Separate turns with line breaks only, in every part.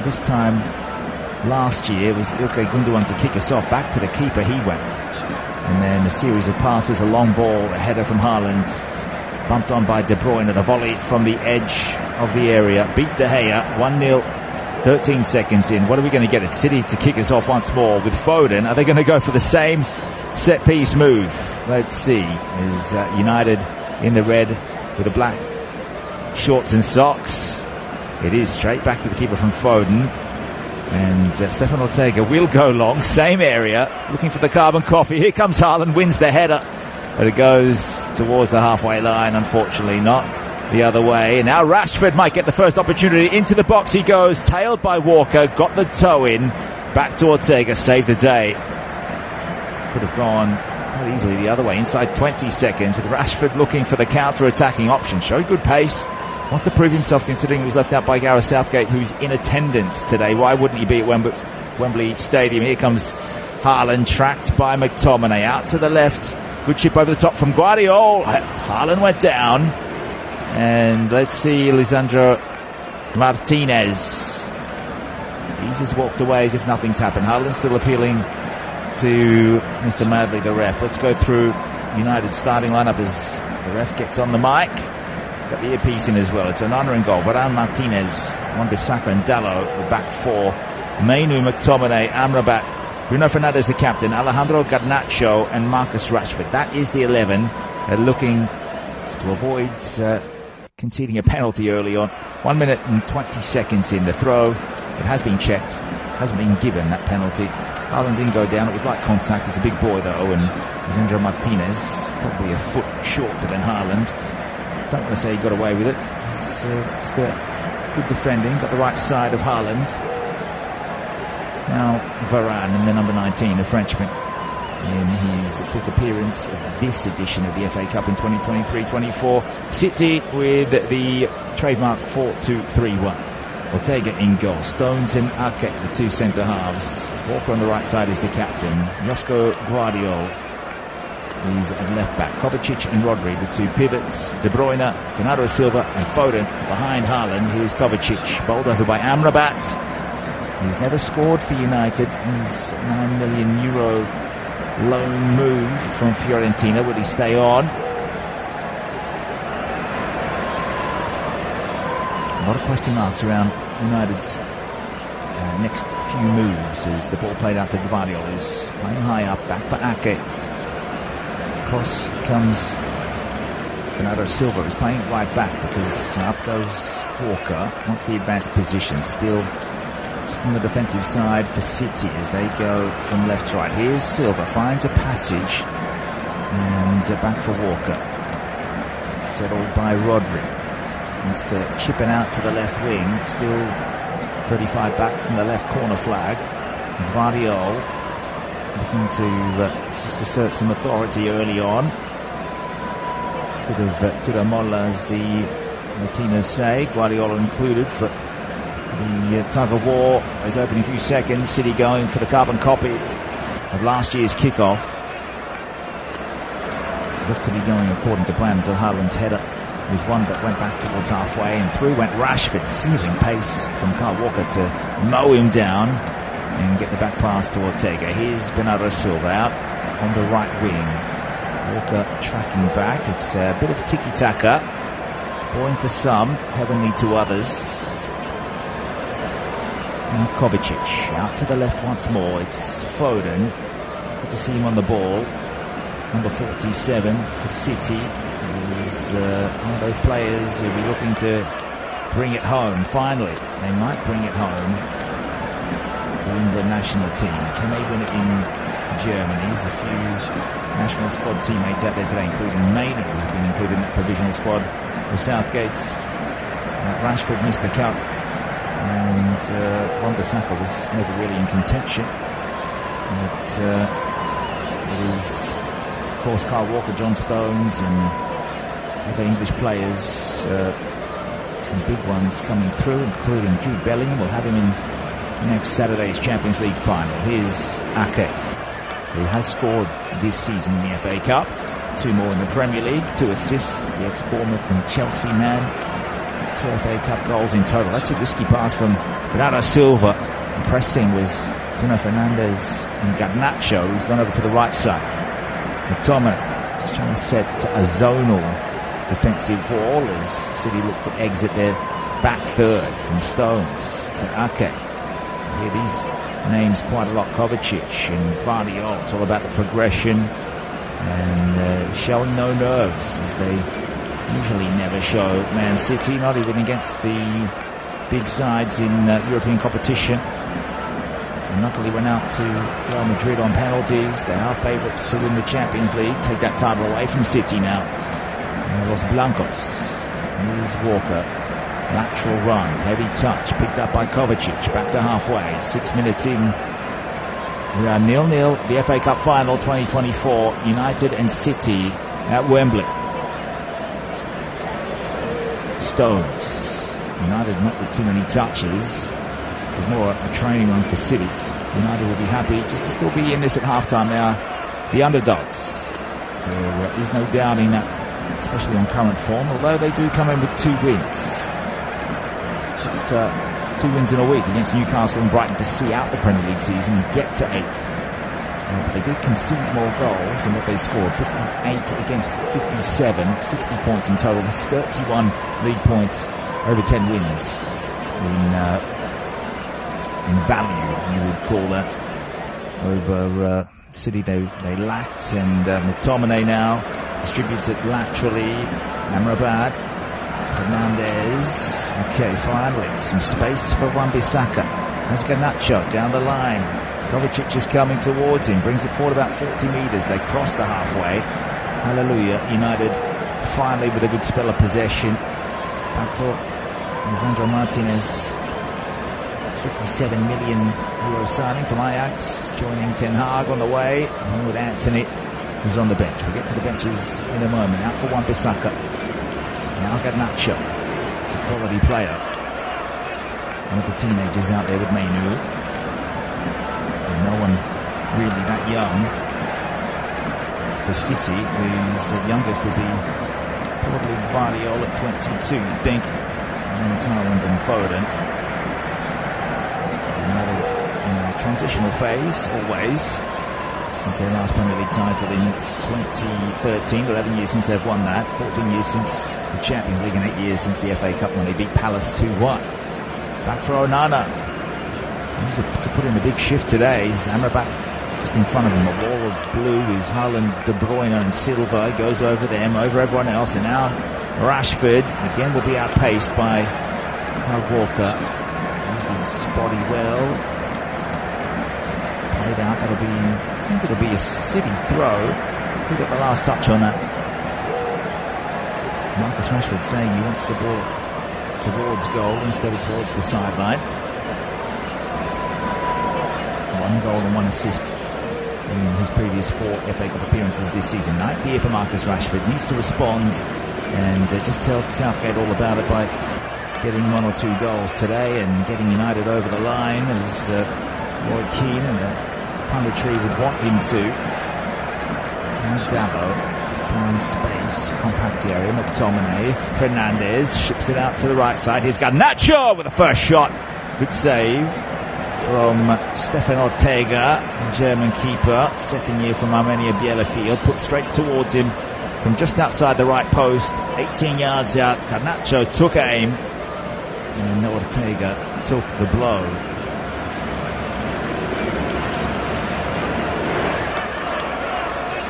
This time last year it was Ilkay Gundogan to kick us off. Back to the keeper he went. And then a series of passes, a long ball, a header from Haaland. Bumped on by De Bruyne, the volley from the edge of the area. Beat De Gea, 1-0, 13 seconds in. What are we going to get? It's City to kick us off once more with Foden. Are they going to go for the same set-piece move? Let's see. Is United in the red with the black shorts and socks? It is straight back to the keeper from Foden. And Stefan Ortega will go long, same area, looking for the carbon coffee. Here comes Haaland, wins the header. But it goes towards the halfway line, unfortunately not the other way. And now Rashford might get the first opportunity. Into the box he goes, tailed by Walker, got the toe in. Back to Ortega, saved the day. Could have gone quite easily the other way, inside 20 seconds, with Rashford looking for the counter-attacking option. Showed good pace. Wants to prove himself, considering he was left out by Gareth Southgate, who's in attendance today. Why wouldn't he be at Wembley Stadium? Here comes Haaland, tracked by McTominay. Out to the left. Good chip over the top from Guardiola. Haaland went down. And let's see Lisandro Martinez. He's just walked away as if nothing's happened. Haaland still appealing to Mr. Madley, the ref. Let's go through United's starting lineup as the ref gets on the mic. Got the earpiece in as well. It's Onana in goal. Varane, Martinez, Wan-Bissaka and Dalot, the back four. Mainu, McTominay, Amrabat, Bruno Fernandes, the captain, Alejandro Garnacho and Marcus Rashford. That is the 11. Looking to avoid conceding a penalty early on. 1 minute and 20 seconds in the throw. It has been checked. Hasn't been given, that penalty. Haaland didn't go down. It was light contact. He's a big boy, though. And Lisandro Martinez, probably a foot shorter than Haaland. Don't want to say he got away with it. It's just a good defending. Got the right side of Haaland. Now Varane and the number 19, the Frenchman, in his fifth appearance of this edition of the FA Cup in 2023-24. City with the trademark 4-2-3-1. Ortega in goal. Stones and Ake, the two centre-halves. Walker on the right side is the captain. Josko Guardiola is at left-back. Kovacic and Rodri, the two pivots. De Bruyne, Bernardo Silva and Foden behind Haaland. Here's Kovacic, bowled over by Amrabat. He's never scored for United. He's €9 million loan move from Fiorentina. Will he stay on? A lot of question marks around United's next few moves as the ball played out to Guardiola. Is playing high up, back for Ake. Cross comes Bernardo Silva, is playing it right back because up goes Walker. Wants the advanced position. Still just on the defensive side for City as they go from left to right. Here's Silva, finds a passage and back for Walker. Settled by Rodri. Wants to chip it out to the left wing. Still 35 back from the left corner flag. Guardiola looking to just assert some authority early on. Bit of tiramolla, as the Latinos say, Guardiola included, for the tug of war. Is opening a few seconds. City going for the carbon copy of last year's kickoff. Looked to be going according to plan until Haaland's header was one that went back towards halfway, and through went Rashford, searing pace from Kyle Walker to mow him down and get the back pass to Ortega. Here's Bernardo Silva out on the right wing. Walker tracking back. It's a bit of tiki-taka. Boring for some, heavenly to others. Now Kovacic out to the left once more. It's Foden. Good to see him on the ball. Number 47 for City. He's one of those players who'll be looking to bring it home. Finally, they might bring it home. The England national team. Can they win it in Germany? There's a few national squad teammates out there today, including Maynard, who's been included in that provisional squad with Southgate's. Rashford missed the cut, and Wan-Bissaka was never really in contention. But it is, of course, Kyle Walker, John Stones, and other English players. Some big ones coming through, including Jude Bellingham. We'll have him in next Saturday's Champions League final. Here's Ake, who has scored this season in the FA Cup. 2 more in the Premier League, 2 assists. The ex-Bournemouth and Chelsea man. 2 FA Cup goals in total. That's a risky pass from Bernardo Silva. The pressing was Bruno Fernandes and Garnacho. He's gone over to the right side. McTominay just trying to set a zonal defensive wall as City look to exit their back third from Stones to Ake. I hear these names quite a lot. Kovacic and Guardiola. It's all about the progression and showing no nerves, as they usually never show Man City, not even against the big sides in European competition. And luckily went out to Real Madrid on penalties. They are favourites to win the Champions League, take that title away from City now. Los Blancos. Here's Walker. Lateral run, heavy touch, picked up by Kovacic. Back to halfway, 6 minutes in. We are 0-0, the FA Cup final 2024, United and City at Wembley. Stones. United not with too many touches. This is more a training run for City. United will be happy just to still be in this at halftime now. The underdogs. There is no doubting that, especially on current form, although they do come in with 2 wins. 2 wins in a week against Newcastle and Brighton to see out the Premier League season and get to 8th. But they did concede more goals than what they scored. 58 against 57, 60 points in total. That's 31 league points over 10 wins in value, you would call that, over City. They lacked, and McTominay now distributes it laterally. Amrabat, Fernandes. Okay, finally some space for Wan-Bissaka. There's Garnacho down the line. Kovacic is coming towards him, brings it forward about 40 metres. They cross the halfway. Hallelujah. United finally with a good spell of possession. Back for Lisandro Martinez. 57 million euro signing from Ajax, joining Ten Hag on the way, along with Anthony, who's on the bench. We'll get to the benches in a moment. Out for Wan-Bissaka. Now Garnacho. It's a quality player. One of the teenagers out there with Mainu. And no one really that young for City, whose youngest would be probably Guardiola at 22, you'd think. And then Haaland and Foden. Another in a transitional phase, always, since their last Premier League title in 2013. 11 years since they've won that. 14 years since the Champions League and 8 years since the FA Cup when they beat Palace 2-1. Back for Onana. He's to put in a big shift today. He's Amrabat just in front of him. A wall of blue is Haaland, De Bruyne and Silva. He goes over them, over everyone else. And now Rashford again will be outpaced by Kyle Walker. Used his body well. Played out. I think it'll be a City throw. Who got the last touch on that? Marcus Rashford saying he wants the ball towards goal instead of towards the sideline. 1 goal and 1 assist in his previous 4 FA Cup appearances this season. 9th year for Marcus Rashford. Needs to respond and just tell Southgate all about it by getting 1 or 2 goals today and getting United over the line, as Roy Keane and the punditry would want him to. Now Dalot finds space, compact area. McTominay, Fernandes ships it out to the right side. Here's Garnacho with the first shot. Good save from Stefan Ortega, German keeper. 2nd year from Armenia Bielefeld. Put straight towards him from just outside the right post. 18 yards out. Garnacho took aim, and Ortega took the blow.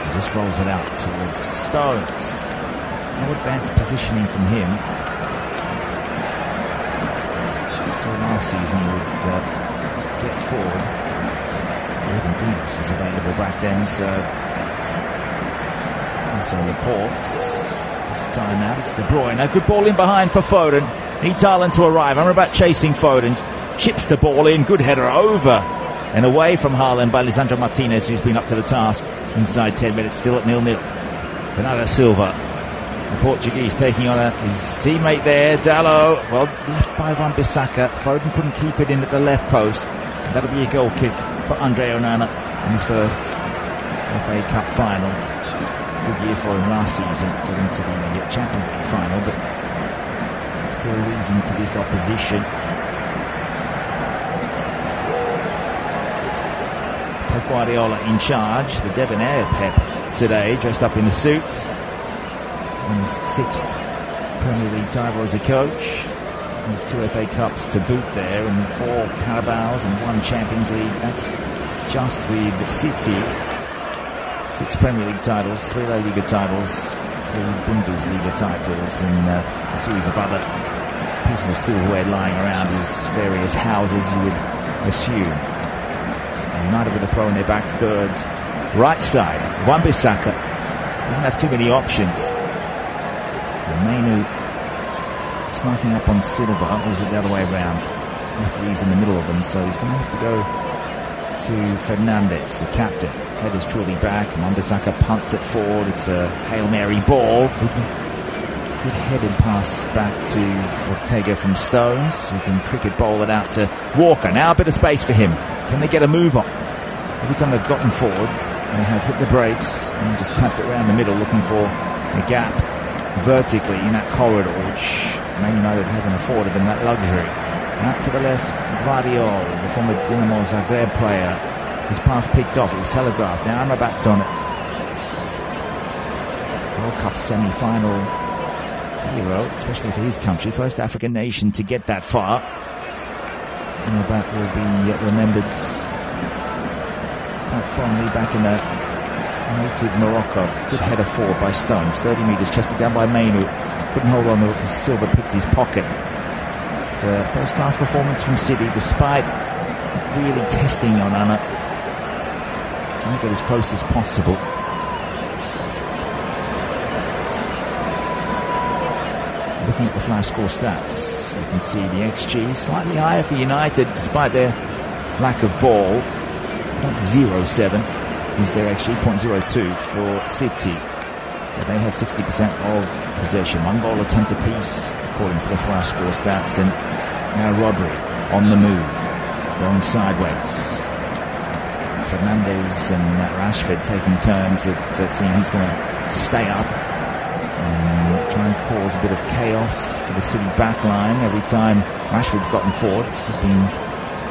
He just rolls it out towards Stones. No advanced positioning from him. So last season he would get forward. Even Diaz was available back then, so Laporte's this time out. It's De Bruyne. A good ball in behind for Foden. Needs Haaland to arrive. Amrabat chasing Foden. Chips the ball in. Good header over and away from Haaland by Lisandro Martinez, who's been up to the task inside 10 minutes. Still at 0-0. Bernardo Silva, the Portuguese, taking on his teammate there. Dalot, well, left by Wan-Bissaka. Foden couldn't keep it in at the left post. And that'll be a goal kick for Andre Onana in his first FA Cup final. Good year for him last season, getting to the Champions League final, but Still losing to this opposition. Pep Guardiola in charge, the debonair Pep today, dressed up in the suits. On his 6th Premier League title as a coach. There's 2 FA Cups to boot there, and 4 Carabaos and 1 Champions League. That's just with City. 6 Premier League titles, 3 La Liga titles, 3 Bundesliga titles, and a series of other pieces of silverware lying around his various houses, you would assume. United with a throw in their back third. Right side, Wan-Bissaka doesn't have too many options. Mainu is marking up on Silva, or is it the other way around? Referee's in the middle of them, so he's going to have to go to Fernandes, the captain. Head is truly back. Wan-Bissaka punts it forward. It's a Hail Mary ball. Good headed pass back to Ortega from Stones, who can cricket bowl it out to Walker. Now a bit of space for him. Can they get a move on? Every time they've gotten forwards, they have hit the brakes and just tapped it around the middle, looking for a gap vertically in that corridor, which Man United haven't afforded them that luxury. Out to the left, Guardiola, the former Dinamo Zagreb player. His pass picked off, it was telegraphed. Now Amrabat's on it. World Cup semi-final hero, especially for his country, first African nation to get that far. Amrabat will be remembered quite fondly back in the native Morocco. Good header forward by Stones, 30 metres, chested down by Mainu. Couldn't hold on because Silva picked his pocket. It's a first-class performance from City, despite really testing Onana, trying to get as close as possible. Looking at the flash score stats, you can see the XG slightly higher for United, despite their lack of ball. 0.07 is their XG, 0.02 for City. But they have 60% of possession. 1 goal attempt apiece, according to the flash score stats. And now Rodri on the move, going sideways. Fernandes and Rashford taking turns at seeing who's going to stay up and try and cause a bit of chaos for the City backline. Every time Rashford's gotten forward, he's been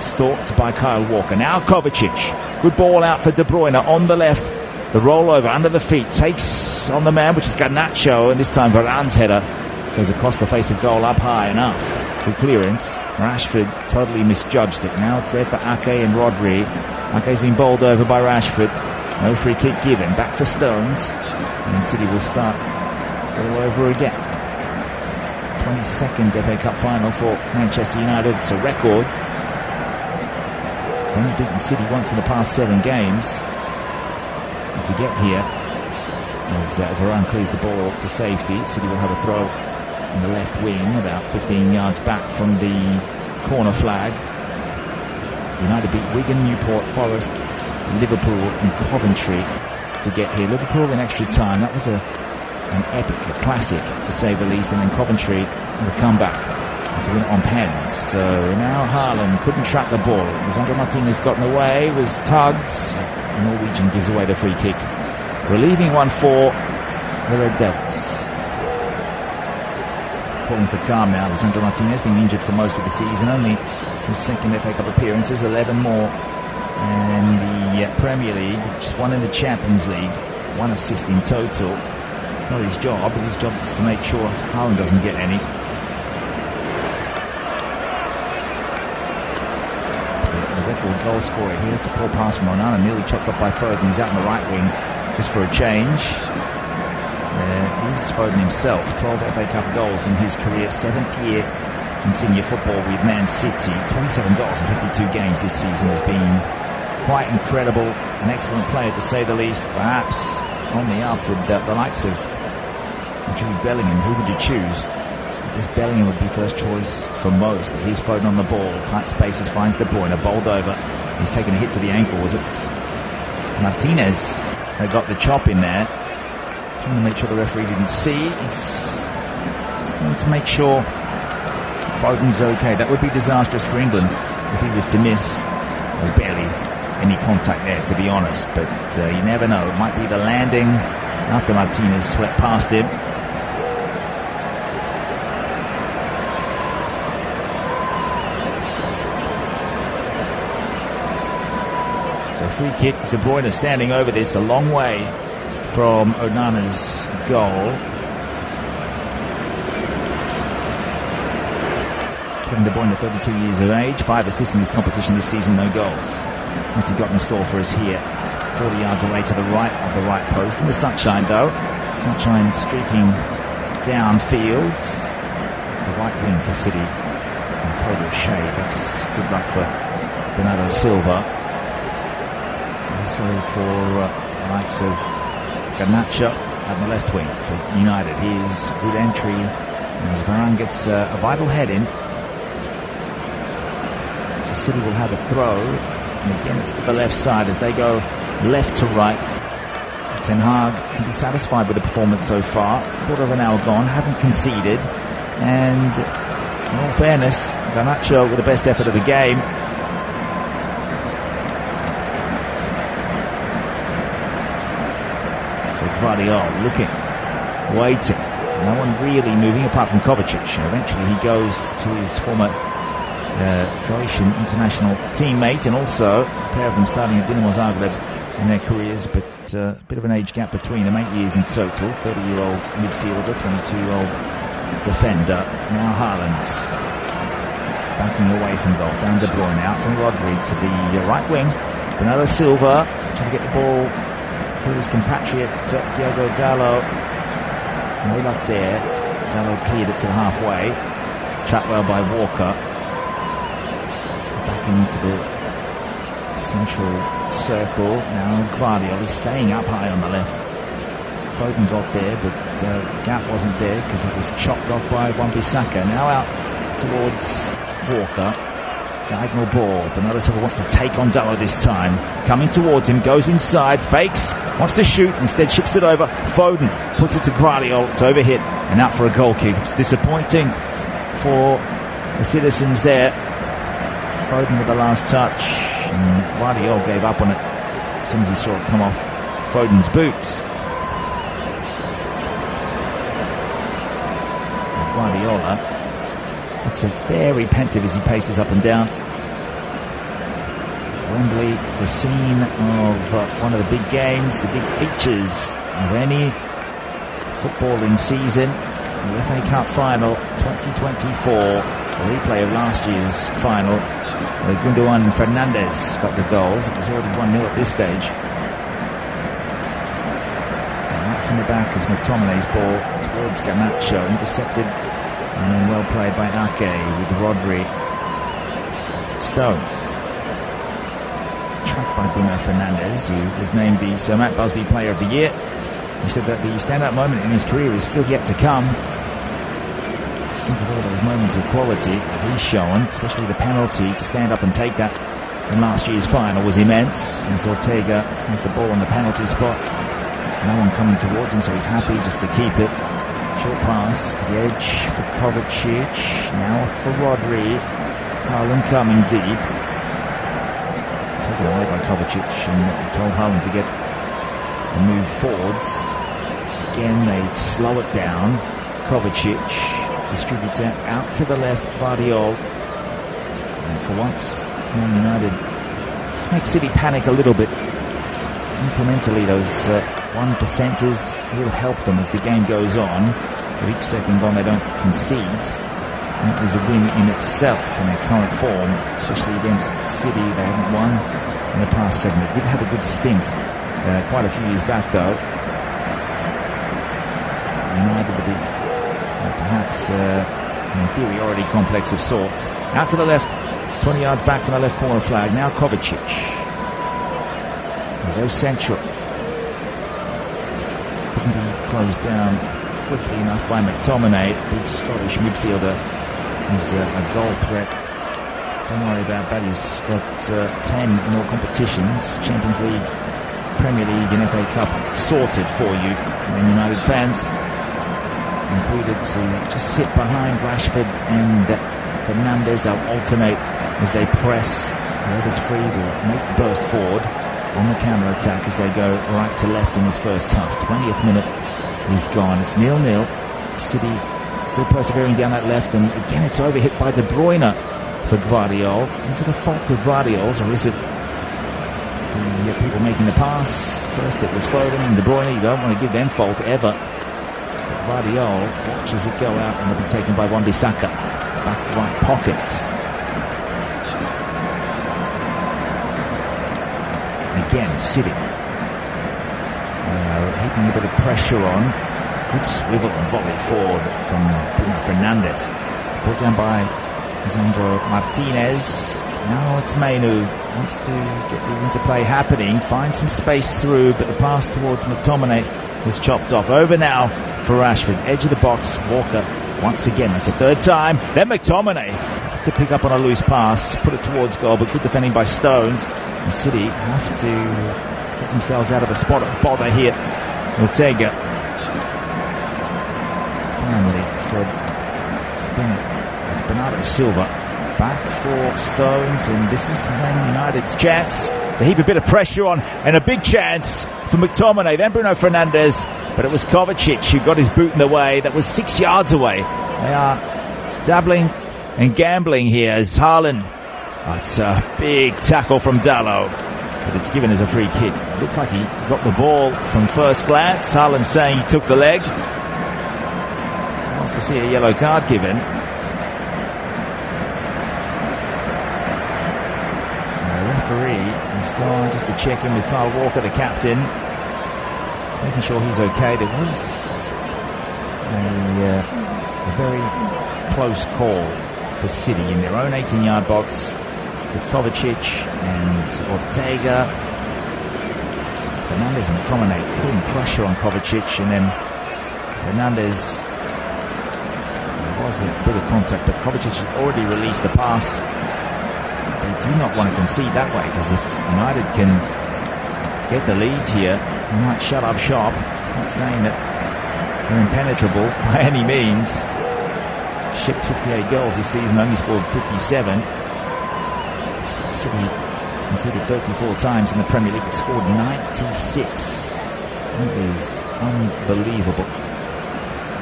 stalked by Kyle Walker. Now Kovacic, good ball out for De Bruyne on the left. The rollover under the feet, takes on the man, which is Garnacho, and this time Varane's header goes across the face of goal, up high enough. Good clearance. Rashford totally misjudged it. Now it's there for Ake and Rodri. Ake's been bowled over by Rashford. No free kick given. Back for Stones. And City will start all over again. 22nd FA Cup final for Manchester United. It's a record. Only beaten City once in the past 7 games. And to get here, as Varane clears the ball to safety, City will have a throw in the left wing, about 15 yards back from the corner flag. United beat Wigan, Newport, Forest, Liverpool and Coventry to get here. Liverpool in extra time, that was an epic, a classic to say the least, and then Coventry with a comeback to win it on pens. So now Haaland couldn't track the ball. Lisandro Martinez got in the way, was tugged. The Norwegian gives away the free kick, relieving one for the Red Devils. Calling for calm now. Lisandro Martinez been injured for most of the season, only his second FA Cup appearances, 11 more. And the Premier League, just 1 in the Champions League, 1 assist in total. It's not his job, but his job is to make sure Haaland doesn't get any. The record goal scorer here. It's a poor pass from Onana, nearly chopped up by Foden. He's out in the right wing just for a change. There is Foden himself, 12 FA Cup goals in his career, 7th year in senior football with Man City. 27 goals in 52 games this season has been quite incredible. An excellent player to say the least. Perhaps on the up with the likes of Jude Bellingham. Who would you choose? I guess Bellingham would be first choice for most. But here's Foden on the ball. Tight spaces, finds De Bruyne, bowled over. He's taken a hit to the ankle, was it? Martinez had got the chop in there. Trying to make sure the referee didn't see. He's just going to make sure Foden's okay. That would be disastrous for England if he was to miss. There's barely any contact there, to be honest, but you never know. It might be the landing after Martinez swept past him. So free kick, De Bruyne standing over this a long way from Onana's goal. Kevin De Bruyne, 32 years of age, 5 assists in this competition this season, no goals. What's he got in store for us here? 40 yards away to the right of the right post. In the sunshine, though. Sunshine streaking downfield. The right wing for City in total shade. That's good luck for Bernardo Silva. Also for the likes of Garnacho at the left wing for United. Here's good entry as Varane gets a vital head in. So City will have a throw, and again it's to the left side as they go left to right. Ten Hag can be satisfied with the performance so far. Quarter of an hour gone, haven't conceded, and in all fairness, Garnacho with the best effort of the game. So Guardiola looking, waiting, no one really moving apart from Kovacic. Eventually he goes to his former Croatian international teammate, and also a pair of them starting at Dinamo Zagreb in their careers, but a bit of an age gap between them, 8 years in total. 30-year-old midfielder, 22-year-old defender. Now Haaland backing away from goal, found De Bruyne out from Rodri to the right wing. Bernardo Silva trying to get the ball through his compatriot Diogo Dalot. No luck there. Dalot cleared it to the halfway. Trapped well by Walker. Back into the central circle. Now Guardiola is staying up high on the left. Foden got there, but gap wasn't there because it was chopped off by Wan-Bissaka. Now out towards Walker. Diagonal ball. Bernardo Silva wants to take on Dalot this time. Coming towards him, goes inside, fakes, wants to shoot, instead ships it over. Foden puts it to Guardiola. It's overhit and out for a goal kick. It's disappointing for the citizens there. Foden with the last touch, and Guardiola gave up on it as soon as he saw it come off Foden's boots. And Guardiola looks very pensive as he paces up and down. Wembley, the scene of one of the big games, the big features of any footballing season. The FA Cup final 2024, a replay of last year's final. Gundogan and Fernandes got the goals. It was already 1-0 at this stage. And out from the back is McTominay's ball towards Garnacho, intercepted and then well played by Ake with Rodri. Stones. It's trapped by Bruno Fernandes, who was named the Sir Matt Busby Player of the Year. He said that the standout moment in his career is still yet to come. Just think of all those moments of quality that he's shown, especially the penalty to stand up and take that in last year's final was immense. As Ortega has the ball on the penalty spot, no one coming towards him, so he's happy just to keep it. Short pass to the edge for Kovacic, now for Rodri. Haaland coming deep, taken away by Kovacic, and told Haaland to get the move forwards. Again they slow it down. Kovacic distributes it out to the left. Guardiola, and for once Man United just make City panic a little bit incrementally. Those 1%ers will help them as the game goes on. With each second gone they don't concede. That is a win in itself in their current form, especially against City. They haven't won in the past 7. They did have a good stint quite a few years back though. United with the perhaps an inferiority complex of sorts. Out to the left, 20 yards back from the left corner flag. Now Kovacic. He goes central. Couldn't be closed down quickly enough by McTominay. Big Scottish midfielder is a goal threat. Don't worry about that. He's got 10 in all competitions. Champions League, Premier League and FA Cup sorted for you. And United fans included to just sit behind Rashford and Fernandes. They'll alternate as they press. Whoever's free will make the burst forward on the counter-attack as they go right to left in this first half. 20th minute is gone. It's 0-0. City still persevering down that left, and again it's overhit by De Bruyne for Guardiola. Is it a fault of Guardiola's, or is it the people making the pass. First it was Foden and De Bruyne. You don't want to give them fault ever. But Guardiola watches it go out and it'll be taken by Wan-Bissaka. Back right pocket. Again, City. Heaping a bit of pressure on. Good swivel and volley forward from Bruno Fernandes. Brought down by Lisandro Martinez. Now it's Mainu. Wants to get the interplay happening. Finds some space through, but the pass towards McTominay was chopped off. Over now for Rashford. Edge of the box. Walker once again. That's a third time. Then McTominay to pick up on a loose pass. Put it towards goal, but good defending by Stones. And City have to get themselves out of a spot of bother here. Ortega. Finally for Bernardo Silva. Back for Stones, and this is Man United's chance to heap a bit of pressure on, and a big chance for McTominay, then Bruno Fernandes, but it was Kovacic who got his boot in the way. That was 6 yards away. They are dabbling and gambling here as Haaland. It's a big tackle from Dalot, but it's given as a free kick. It looks like he got the ball from first glance. Haaland saying he took the leg. Wants to see a yellow card given. Referee has gone just to check in with Kyle Walker, the captain. He's making sure he's okay. There was a very close call for City in their own 18-yard box with Kovacic and Ortega. Fernandes and McTominay putting pressure on Kovacic, and then Fernandes. There was a bit of contact, but Kovacic had already released the pass. They do not want to concede that way, because if United can get the lead here, they might shut up shop. I'm not saying that they're impenetrable by any means. Shipped 58 goals this season, only scored 57. City conceded 34 times in the Premier League, scored 96. That is unbelievable.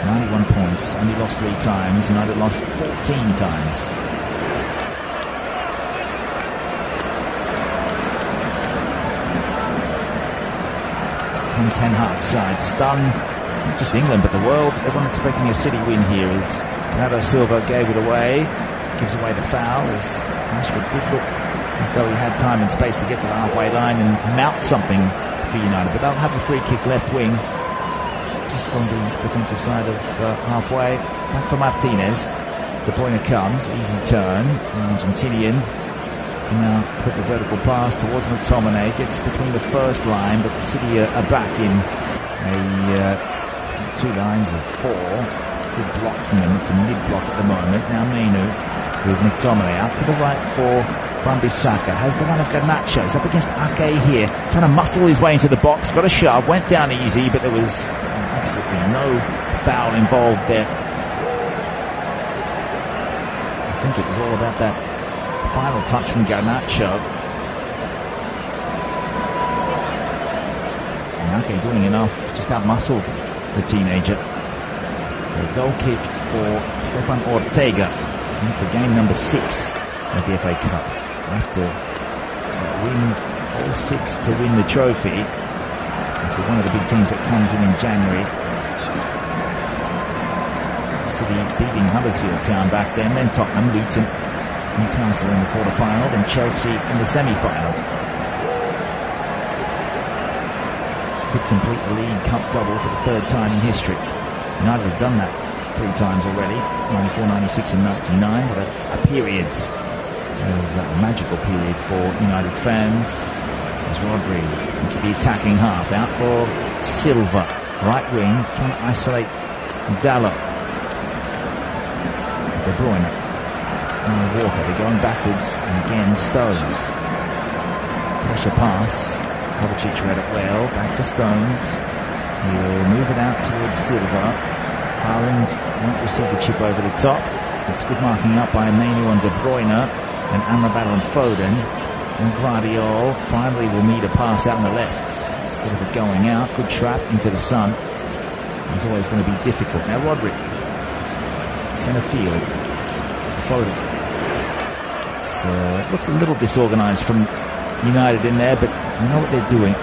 91 points, only lost 3 times. United lost 14 times. Ten Hag side stun, not just England but the world. Everyone expecting a City win here as Bernardo Silva gave it away, gives away the foul as Rashford did look as though he had time and space to get to the halfway line and mount something for United, but they'll have a free kick left wing just on the defensive side of halfway. Back for Martinez. De Bruyne comes, easy turn. Argentinian can now put the vertical pass towards McTominay, gets between the first line, but City are back in a 2 lines of 4. Good block from them. It's a mid-block at the moment. Now Mainu with McTominay out to the right for Wan-Bissaka. Has the one of Garnacho. He's up against Ake here, trying to muscle his way into the box. Got a shove, went down easy, but there was absolutely no foul involved there. I think it was all about that final touch from Garnacho. And Ake doing enough, just out-muscled the teenager. So a goal kick for Stefan Ortega for game number 6 of the FA Cup. Have to win all 6 to win the trophy. For one of the big teams that comes in January. City beating Huddersfield Town back then Tottenham, Luton, Newcastle in the quarter-final, then Chelsea in the semi-final. Could complete the League Cup double for the 3rd time in history. United have done that 3 times already, 94, 96 and 99. What a period. It was a magical period for United fans. As Rodri into the attacking half, out for Silva, right wing, trying to isolate Dalot. De Bruyne. Walker, they're going backwards, and again Stones. Pressure pass. Kovacic read it well. Back for Stones. He'll move it out towards Silva. Haaland won't receive the chip over the top. It's good marking up by Mainu on De Bruyne and Amrabat on Foden. And Guardiola finally will meet a pass out on the left instead of it going out. Good trap into the sun. It's always going to be difficult. Now Rodri, centre field. Foden. It looks a little disorganised from United in there, but you know what they're doing.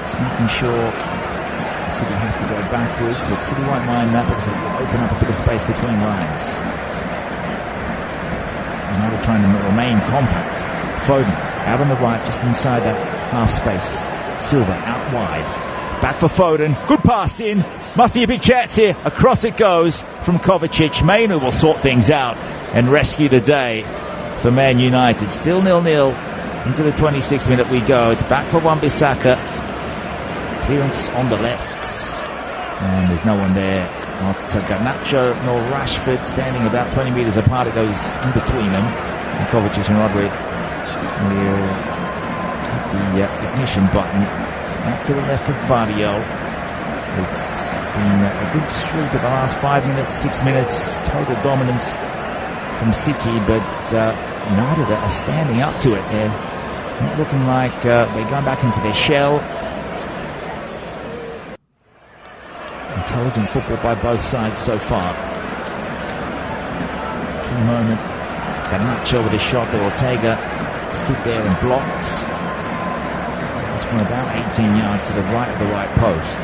Just making sure City have to go backwards, but City won't mind that because it will open up a bit of space between lines. United trying to remain compact. Foden out on the right, just inside that half space. Silva out wide. Back for Foden. Good pass in. Must be a big chance here. Across it goes from Kovacic. Mainu will sort things out and rescue the day for Man United. Still 0-0. Into the 26th minute we go. It's back for Wan-Bissaka. Clearance on the left. And there's no one there. Not Garnacho nor Rashford, standing about 20 metres apart. It goes in between them. And Kovacic and Rodri will hit the ignition button. Out to the left for Gvardiol. It's been a good streak of the last 5 minutes, 6 minutes. Total dominance from City, but United are standing up to it. They're not looking like they're going back into their shell. Intelligent football by both sides so far. Key moment. Garnacho with a shot that Ortega stood there and blocked. It's from about 18 yards to the right of the right post.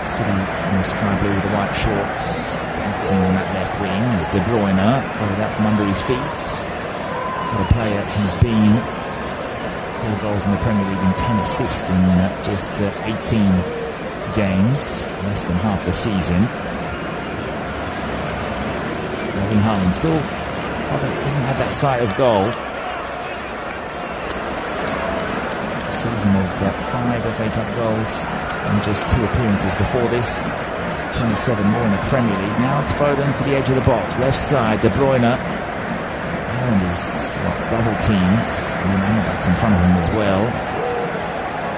City in the sky blue with the white shorts, dancing on that left wing as De Bruyne got it out from under his feet. What a player he's been. 4 goals in the Premier League and 10 assists in just 18 games, less than half the season. Erling Haaland still hasn't had that sight of goal. A season of 5 FA Cup goals and just 2 appearances before this. 27 more in the Premier League. Now it's Foden to the edge of the box, left side. De Bruyne. Haaland is double teamed, and Amrabat's in front of him as well.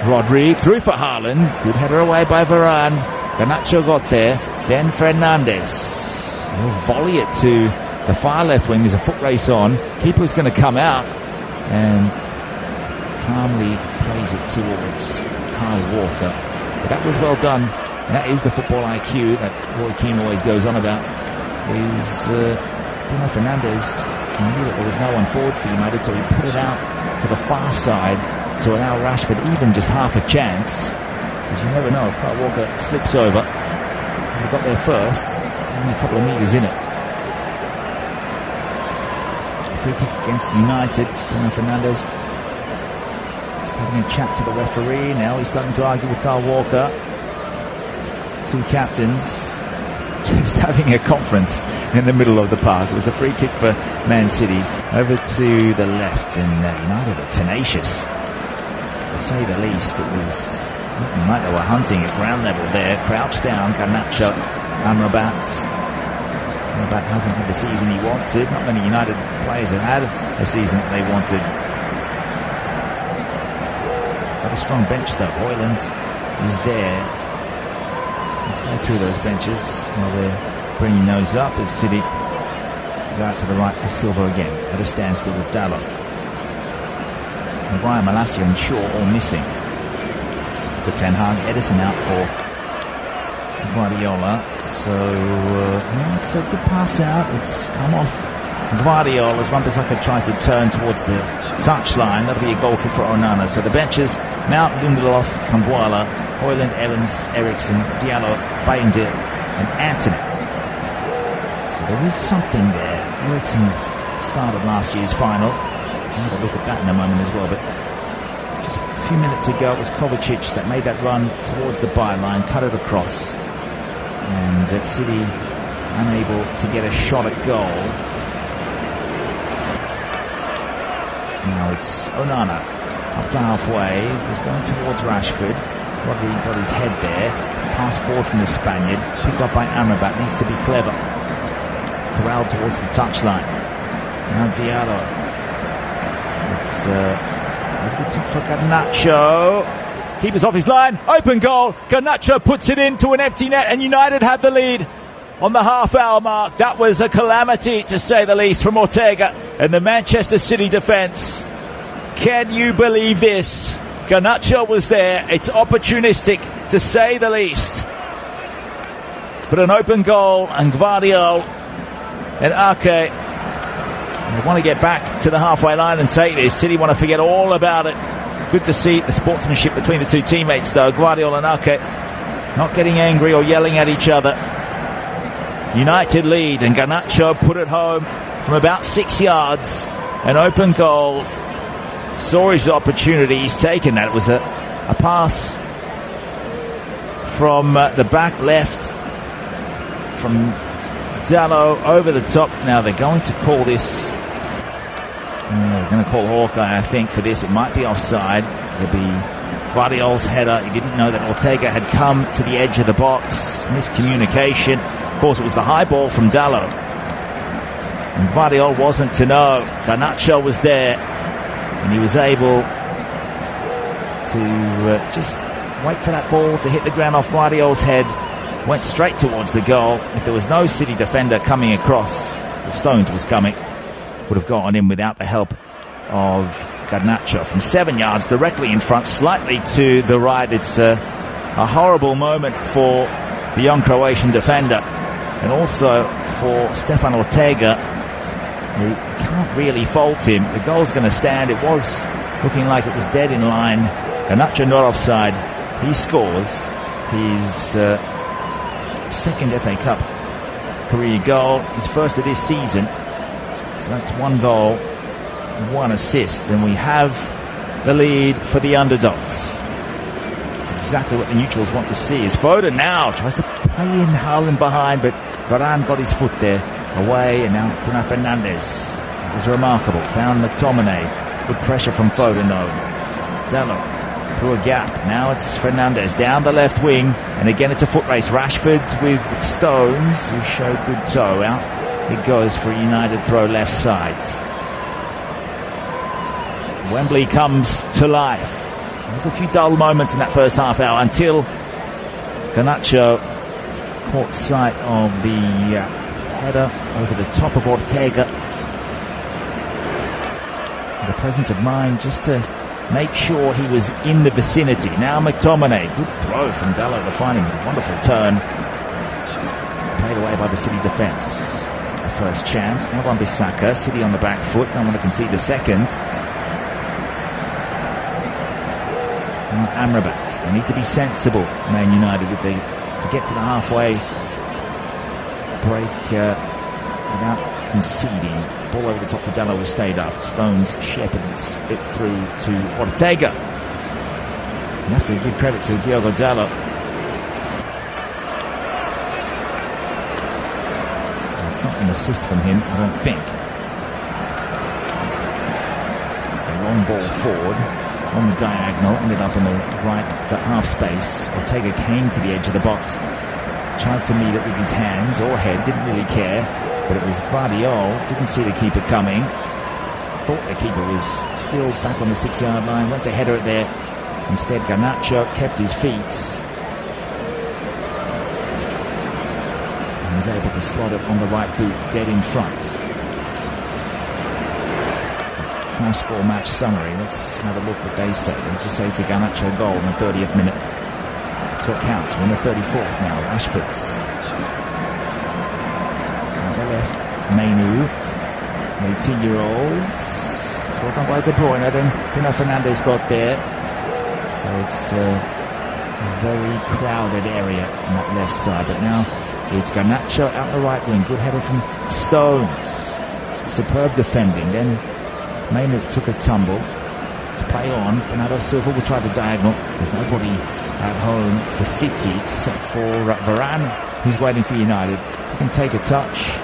Rodri through for Haaland. Good header away by Varane. Garnacho got there. Then Fernandes. He'll volley it to the far left wing. There's a foot race on. Keeper's going to come out and calmly plays it towards Kyle Walker. But that was well done. And that is the football IQ that Roy Keane always goes on about. Is Bruno Fernandes. He knew that there was no one forward for United, so he put it out to the far side to allow Rashford even just half a chance, because you never know if Kyle Walker slips over. He got there first. There's only a couple of metres in it. Free kick against United. Bruno Fernandes just having a chat to the referee. Now he's starting to argue with Kyle Walker. 2 captains just having a conference in the middle of the park. It was a free kick for Man City. Over to the left, and United are tenacious, to say the least. It was looking like they were hunting at ground level there. Crouched down, Garnacho, Amrabat. Amrabat hasn't had the season he wanted. Not many United players have had a season that they wanted. Got a strong bench though. Højlund is there. Let's go through those benches while we're bringing those up as City go out to the right for Silva again at a standstill with Dalot. Maguire, Malacia and Shaw all missing for Ten Hag. Edison out for Guardiola. So it's a good pass out. It's come off Guardiola as Wan-Bissaka tries to turn towards the touchline. That'll be a goal kick for Onana. So the benches: Mount, Lindelof, Kambuala, Højlund, Evans, Eriksson, Diallo, Bayindir and Antony. So there is something there. Eriksson started last year's final. I'll have a look at that in a moment as well. But just a few minutes ago it was Kovacic that made that run towards the byline, cut it across, and City unable to get a shot at goal. Now it's Onana up to halfway. Was going towards Rashford. Rodri got his head there. Pass forward from the Spaniard. Picked up by Amrabat. Needs to be clever. Corralled towards the touchline. Now Diallo. It's over the top for Garnacho. Keeper's off his line. Open goal. Garnacho puts it into an empty net, and United have the lead on the half-hour mark. That was a calamity, to say the least, from Ortega and the Manchester City defence. Can you believe this? Garnacho was there. It's opportunistic, to say the least. But an open goal, and Gvardiol and Ake They want to get back to the halfway line and take this. City want to forget all about it. Good to see the sportsmanship between the two teammates, though. Guardiola and Ake not getting angry or yelling at each other. United lead, and Garnacho put it home from about 6 yards. An open goal. Saw his opportunity. He's taken that. It was a pass from the back left from Dalot over the top. Now they're going to call this. They're going to call Hawkeye, I think, for this. It might be offside. It'll be Guardiola's header. He didn't know that Ortega had come to the edge of the box. Miscommunication. Of course, it was the high ball from Dalot. And Guardiola wasn't to know. Garnacho was there, and he was able to just wait for that ball to hit the ground off Guardiola's head. Went straight towards the goal. If there was no City defender coming across, if Stones was coming, would have gone in without the help of Garnacho. From 7 yards, directly in front, slightly to the right. It's a horrible moment for the young Croatian defender, and also for Stefan Ortega. You can't really fault him. The goal's going to stand. It was looking like it was dead in line. Garnacho not offside. He scores his second FA Cup career goal, his first of this season. So that's 1 goal, 1 assist, and we have the lead for the underdogs. It's exactly what the neutrals want to see. As Foden now tries to play in Haaland behind, but Varane got his foot there, away, and now Bruno Fernandes. It was remarkable. Found McTominay. Good pressure from Foden though. Dalot through a gap. Now it's Fernandes down the left wing, and again it's a foot race. Rashford with Stones, who showed good toe. Out it goes for a United throw left side. Wembley comes to life. There's a few dull moments in that first half hour until Garnacho caught sight of the header over the top of Ortega. The presence of mind just to make sure he was in the vicinity. Now McTominay, good throw from Dalot to find him. A wonderful turn. Played away by the City defence. The first chance. Now Wan-Bissaka. City on the back foot. Don't want to concede the second. And Amrabat. They need to be sensible, Man United, if they to get to the halfway break without conceding. Ball over the top for Dalot was stayed up. Stones shepherds it through to Ortega. You have to give credit to Diogo Dalot. It's not an assist from him, I don't think. It's the long ball forward on the diagonal, ended up in the right half space. Ortega came to the edge of the box, tried to meet it with his hands or head, didn't really care. But it was Guardiola, didn't see the keeper coming. Thought the keeper was still back on the 6 yard line, went to header it there. Instead, Garnacho kept his feet and was able to slot it on the right boot, dead in front. Flash score match summary. Let's have a look what they say. Let's just say it's a Garnacho goal in the 30th minute. That's what counts. We're in the 34th now. Rashford's. Left, Mainu, 18-year-olds. It's well done by De Bruyne. Then Bruno Fernandes got there. So it's a very crowded area on that left side. But now it's Garnacho out the right wing. Good header from Stones. Superb defending. Then Mainu took a tumble. To play on. Bernardo Silva will try the diagonal. There's nobody at home for City except for Varane, who's waiting for United. He can take a touch.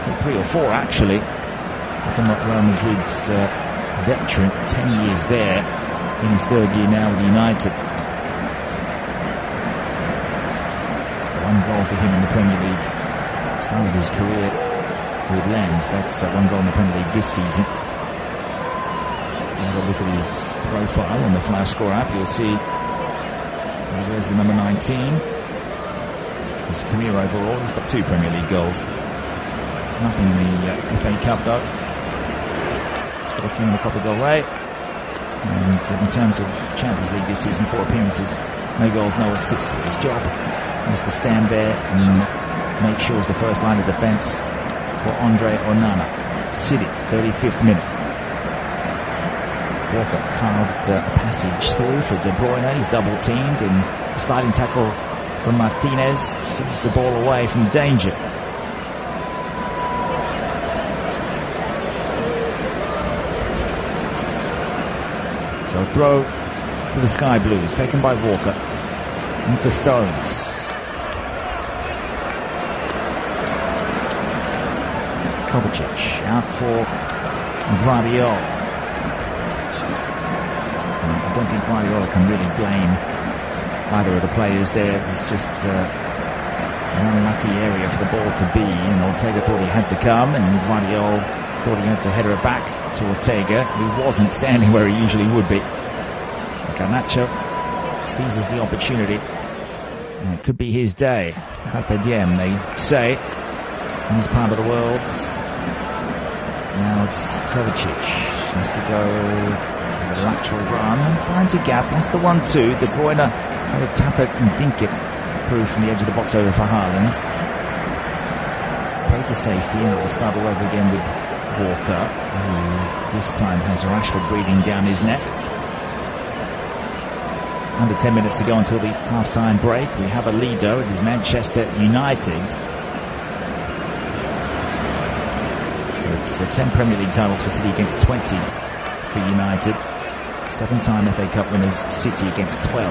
Take 3 or 4 actually. From Real Madrid's veteran, 10 years there, in his 3rd year now with United. 1 goal for him in the Premier League. Started his career with Lens. That's 1 goal in the Premier League this season. Have a look at his profile on the Flash Score app. You'll see there's the number 19. His career overall, he's got 2 Premier League goals. Nothing in the FA Cup though. He's got a few in the Copa del Rey. And in terms of Champions League this season, 4 appearances, no goals, no assists. His job is to stand there and make sure it's the first line of defence for Andre Onana. City, 35th minute. Walker carved a passage through for De Bruyne. He's double teamed, and sliding tackle from Martinez sees the ball away from danger. So throw for the Sky Blues, taken by Walker. And for Stones. Kovacic out for Guardiola. I don't think Guardiola can really blame either of the players there. It's just an unlucky area for the ball to be, and Ortega thought he had to come, and Guardiola thought he had to header it back to Ortega, who wasn't standing where he usually would be. Garnacho seizes the opportunity. And it could be his day. Carpe diem, they say, in this part of the world. Now it's Kovacic. Has to go with a lateral run and finds a gap. Wants the 1-2. De Bruyne trying to tap it and dink it through from the edge of the box over for Haaland. Play to safety, and we'll start all over again with Walker, who this time has Rashford breathing down his neck. Under 10 minutes to go until the half-time break. We have a leader. It is Manchester United. So it's 10 Premier League titles for City against 20 for United. 7-time FA Cup winners, City against 12.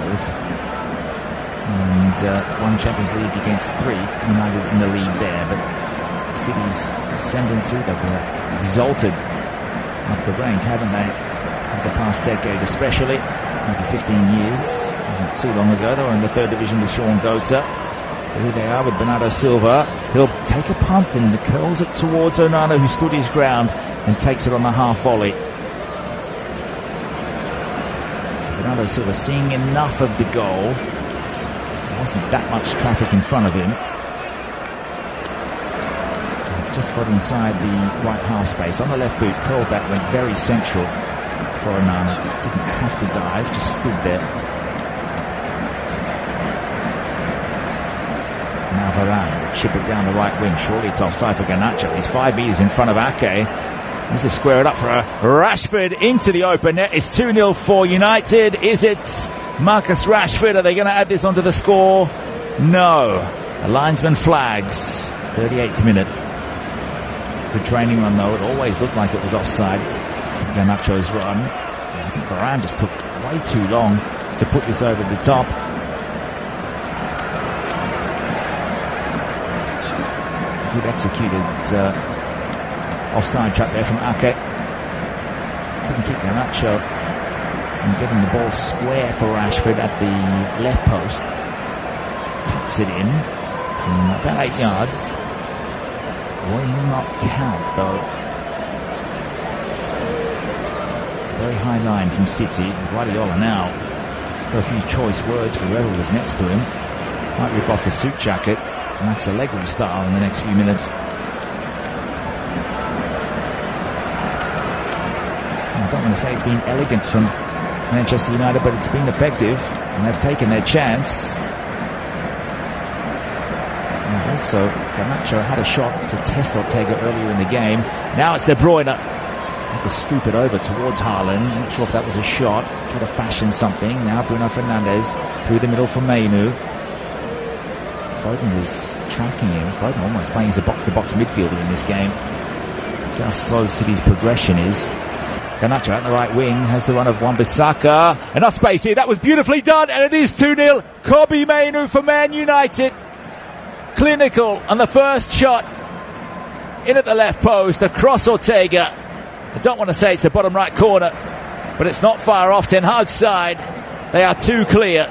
And 1 Champions League against 3. United in the lead there. But City's ascendancy, they've exalted up the rank, haven't they? Over the past decade especially. Maybe 15 years. Wasn't too long ago. They were in the 3rd division with Sean Gota. But here they are with Bernardo Silva. He'll take a punt and curls it towards Onana, who stood his ground and takes it on the half volley. So Bernardo Silva seeing enough of the goal. There wasn't that much traffic in front of him. Just got inside the right half space. On the left boot, curled that, went very central for Onana. Didn't have to dive, just stood there. Now Varane will chip it down the right wing. Surely it's offside for Garnacho. He's 5 metres in front of Ake. Needs to square it up for a Rashford into the open net. It's 2-0 for United. Is it Marcus Rashford? Are they going to add this onto the score? No. The linesman flags. 38th minute. Good training run though. It always looked like it was offside. Garnacho's run. I think Varane just took way too long to put this over the top. Good executed offside trap there from Ake. Couldn't keep Garnacho and getting the ball square for Rashford at the left post. Tucks it in from about 8 yards. Will not count though. Very high line from City. Guardiola now for a few choice words for whoever was next to him. Might rip off the suit jacket. Max Allegri style in the next few minutes. I don't want to say it's been elegant from Manchester United, but it's been effective and they've taken their chance. And also, Garnacho had a shot to test Ortega earlier in the game. Now it's De Bruyne. Had to scoop it over towards Haaland. Not sure if that was a shot. Try to fashion something. Now Bruno Fernandes through the middle for Mainu. Foden was tracking him. Foden almost playing as a box-to-box midfielder in this game. That's how slow City's progression is. Garnacho at the right wing has the run of Wan-Bissaka. Enough space here. That was beautifully done, and it is 2-0. Kobbie Mainoo for Man United. Clinical on the first shot. In at the left post, across Ortega. I don't want to say it's the bottom right corner, but it's not far off Ten Hag's side. They are too clear.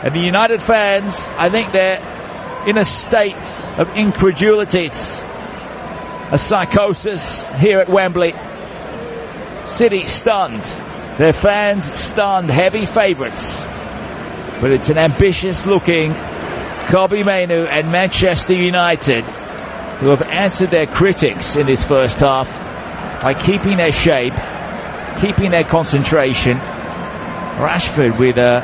And the United fans, I think they're in a state of incredulity. It's a psychosis here at Wembley. City stunned. Their fans stunned. Heavy favourites. But it's an ambitious-looking Kobbie Mainoo and Manchester United who have answered their critics in this first half by keeping their shape, keeping their concentration. Rashford with a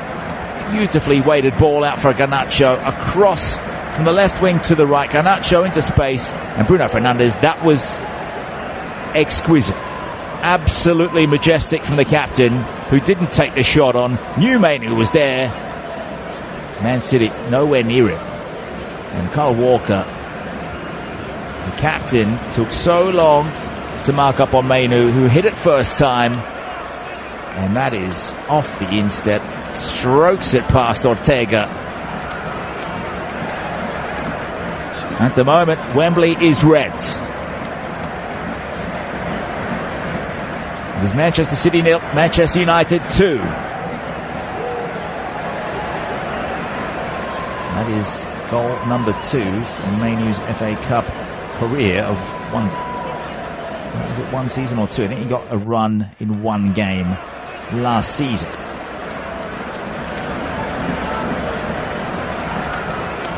beautifully weighted ball out for Garnacho across from the left wing to the right. Garnacho into space, and Bruno Fernandes. That was exquisite. Absolutely majestic from the captain, who didn't take the shot on. Knew Mainu was there. Man City nowhere near him. And Kyle Walker, the captain, took so long to mark up on Mainu, who hit it first time. And that is off the instep. Strokes it past Ortega. At the moment, Wembley is red. It is Manchester City 0, Manchester United 2. That is goal number 2 in Mainu's FA Cup career of one season or two? I think he got a run in one game last season.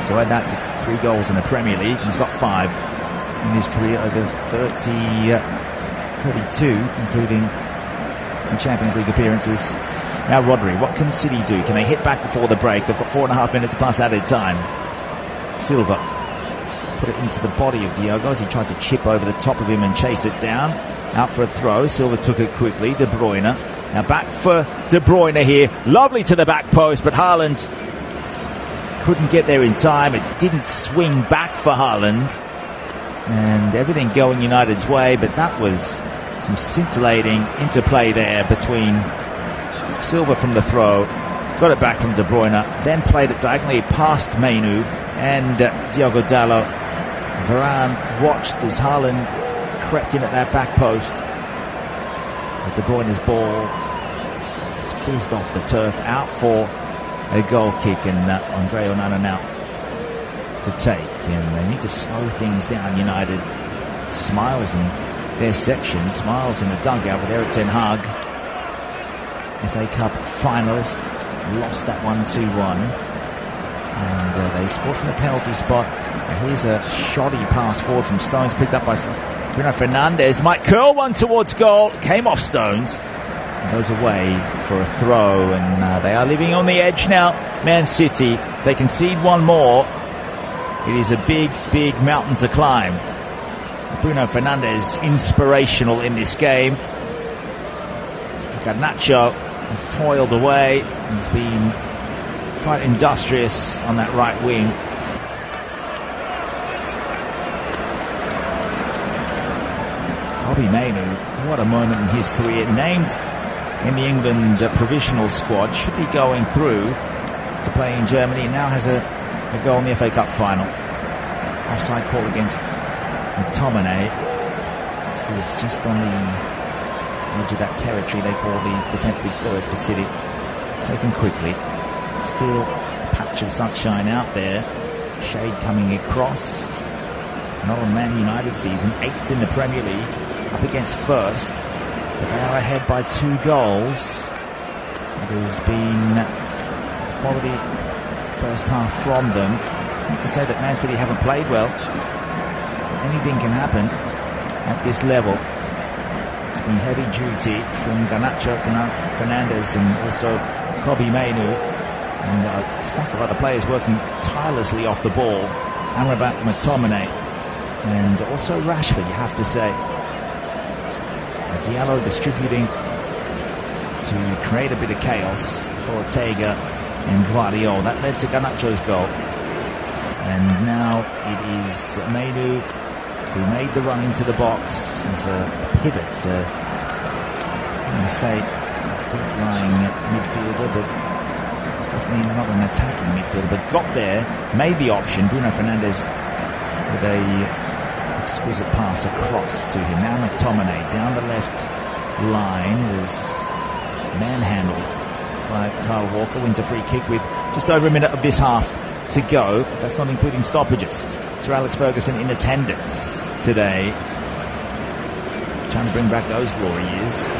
So add that to 3 goals in the Premier League. He's got 5 in his career over 32, including the Champions League appearances. Now Rodri, what can City do? Can they hit back before the break? They've got 4.5 minutes plus added time. Silva put it into the body of Diogo as he tried to chip over the top of him and chase it down. Out for a throw. Silva took it quickly. De Bruyne. Now back for De Bruyne here. Lovely to the back post, but Haaland couldn't get there in time. It didn't swing back for Haaland. And everything going United's way, but that was some scintillating interplay there between Silva from the throw, got it back from De Bruyne, then played it diagonally past Mainu and Diogo Dalot. Varane watched as Haaland crept in at that back post. But De Bruyne's ball has fizzed off the turf, out for a goal kick, and Andre Onana now to take. And they need to slow things down, United. Smiles in their section, smiles in the dugout with Erik ten Hag. FA Cup finalist, lost that one 2-1. And they scored from the penalty spot. And here's a shoddy pass forward from Stones, picked up by Bruno Fernandes. Might curl one towards goal, came off Stones. Goes away for a throw, and they are living on the edge now. Man City, they concede one more. It is a big, big mountain to climb. Bruno Fernandes, inspirational in this game. Garnacho has toiled away. He's been quite industrious on that right wing. Kobbie Mainoo, what a moment in his career. Named in the England provisional squad, should be going through to play in Germany. Now has a goal in the FA Cup final. Offside call against McTominay. This is just on the edge of that territory they call the defensive third for City. Taken quickly. Still a patch of sunshine out there. Shade coming across. Not a Man United season, 8th in the Premier League, up against first. But they are ahead by 2 goals. It has been a quality first half from them. Not to say that Man City haven't played well. Anything can happen at this level. It's been heavy duty from Garnacho, Fernandes, and also Kobbie Mainoo, and a stack of other players working tirelessly off the ball. Amrabat, McTominay, and also Rashford, you have to say. Diallo distributing to create a bit of chaos for Ortega and Guardiola. That led to Garnacho's goal. And now it is Mainoo who made the run into the box as a pivot. I'm going to say deep-lying midfielder, but definitely not an attacking midfielder, but got there, made the option. Bruno Fernandes with a exquisite pass across to him. Now McTominay down the left line was manhandled by Kyle Walker. Wins a free kick with just over a minute of this half to go. That's not including stoppages. Sir Alex Ferguson in attendance today, trying to bring back those glory years.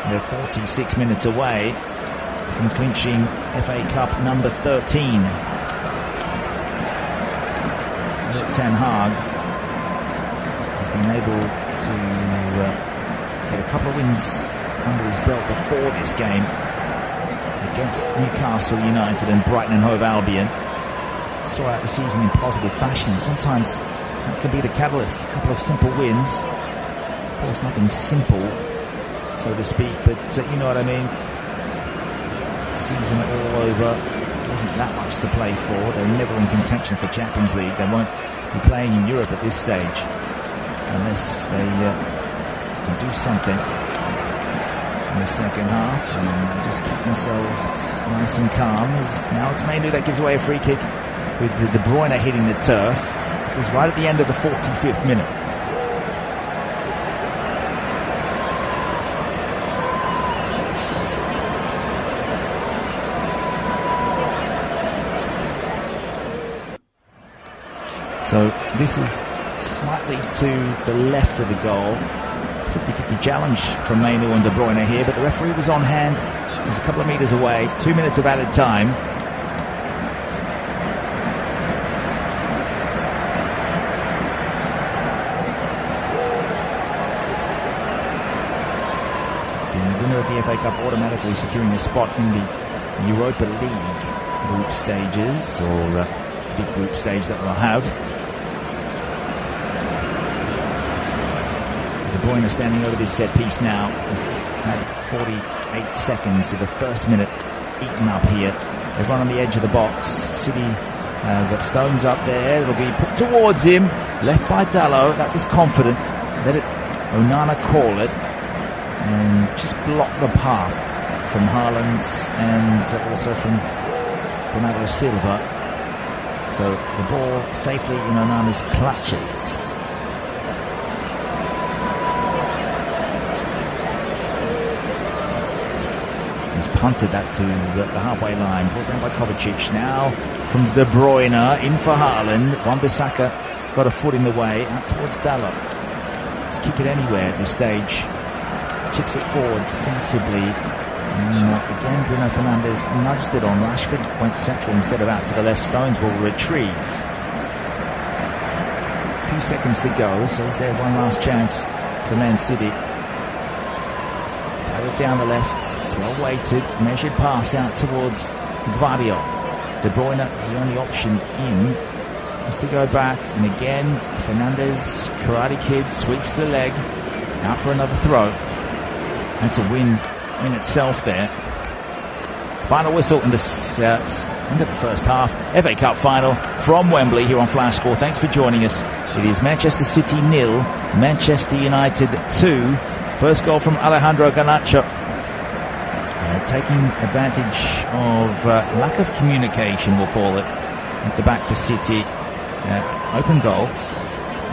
They're 46 minutes away from clinching FA Cup number 13. Ten Hag has been able to get a couple of wins under his belt before this game against Newcastle United and Brighton and Hove Albion. Saw out the season in positive fashion. Sometimes that can be the catalyst. A couple of simple wins course, nothing simple, so to speak, but you know what I mean. Season all over. Wasn't that much to play for. They're never in contention for Champions League. They won't be playing in Europe at this stage unless they can do something in the second half and just keep themselves nice and calm. Now it's Mainu that gives away a free kick with the De Bruyne hitting the turf. This is right at the end of the 45th minute. So this is slightly to the left of the goal. 50-50 challenge from Mainu and De Bruyne here, but the referee was on hand. He was a couple of metres away. 2 minutes of added time. The winner of the FA Cup automatically securing a spot in the Europa League group stages, or big group stage that we'll have. De Bruyne standing over this set piece now. We've had 48 seconds of the first minute eaten up here. They've run on the edge of the box. City got stones up there. It'll be put towards him. Left by Dalot. That was confident. Let it Onana call it. And just block the path from Haaland and also from Bernardo Silva. So the ball safely in Onana's clutches. He's punted that to the halfway line, brought down by Kovacic. Now from De Bruyne, in for Haaland. Wan-Bissaka got a foot in the way, out towards Dalot. Let's kick it anywhere at this stage. Chips it forward sensibly. Again, Bruno Fernandes nudged it on. Rashford went central instead of out to the left. Stones will retrieve. A few seconds to go, so is there one last chance for Man City? Play it down the left. It's well weighted. Measured pass out towards Gvardiol. De Bruyne is the only option in. Has to go back, and again, Fernandes, Karate Kid, sweeps the leg. Out for another throw. That's a win in itself there. Final whistle in the end of the first half. FA Cup final from Wembley here on Flash Score. Thanks for joining us. It is Manchester City 0, Manchester United 2. First goal from Alejandro Garnacho. Taking advantage of lack of communication, we'll call it, at the back for City. Open goal.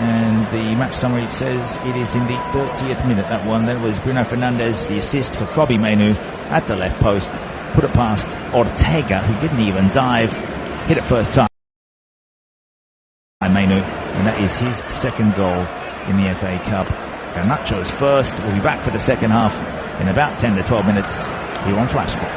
And the match summary says it is in the 30th minute, that one. Then it was Bruno Fernandes, the assist for Kobbie Mainoo at the left post. Put it past Ortega, who didn't even dive. Hit it first time. Mainoo, and that is his second goal in the FA Cup. Garnacho's first. We'll be back for the second half in about 10 to 12 minutes here on Flash Score.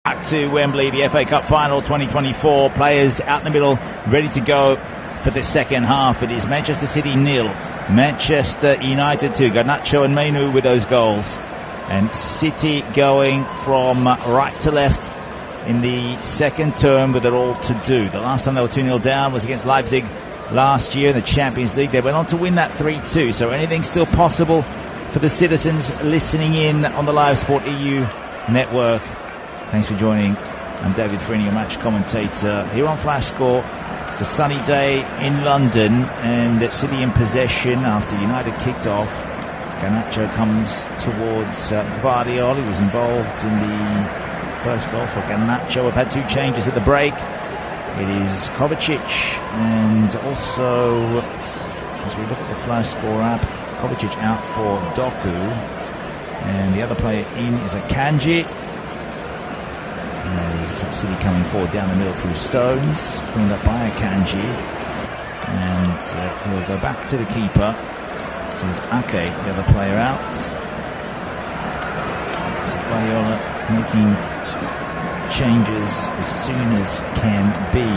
Back to Wembley, the FA Cup Final 2024. Players out in the middle, ready to go for the second half. It is Manchester City 0, Manchester United 2. Garnacho and Mainu with those goals. And City going from right to left in the second term with it all to do. The last time they were 2-0 down was against Leipzig last year in the Champions League. They went on to win that 3-2. So anything's still possible for the citizens listening in on the Live Sport EU network. Thanks for joining. I'm David Freeney, your match commentator here on Flash Score. It's a sunny day in London and City in possession after United kicked off. Garnacho comes towards Guardiola, who was involved in the first goal for Garnacho. We've had two changes at the break. It is Kovacic and also, as we look at the Flash Score app, Kovacic out for Doku. And the other player in is Akanji. As City coming forward down the middle through Stones, cleaned up by Akanji, and he'll go back to the keeper. So it's Ake, the other player out. So Guardiola making changes as soon as can be.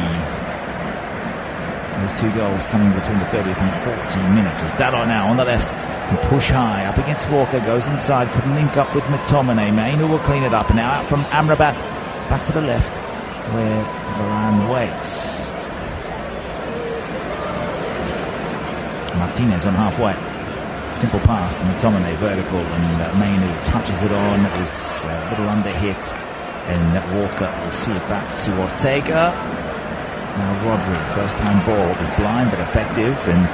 Those two goals coming between the 30th and 40 minutes. As Dalot now on the left can push high up against Walker, goes inside, couldn't link up with McTominay. Mainu will clean it up, and now out from Amrabat. Back to the left, where Varane waits. Martinez on halfway. Simple pass to McTominay, vertical, and Mainu touches it on. It was a little under hit, and Walker will see it back to Ortega. Now Rodri, first time ball, was blind but effective, and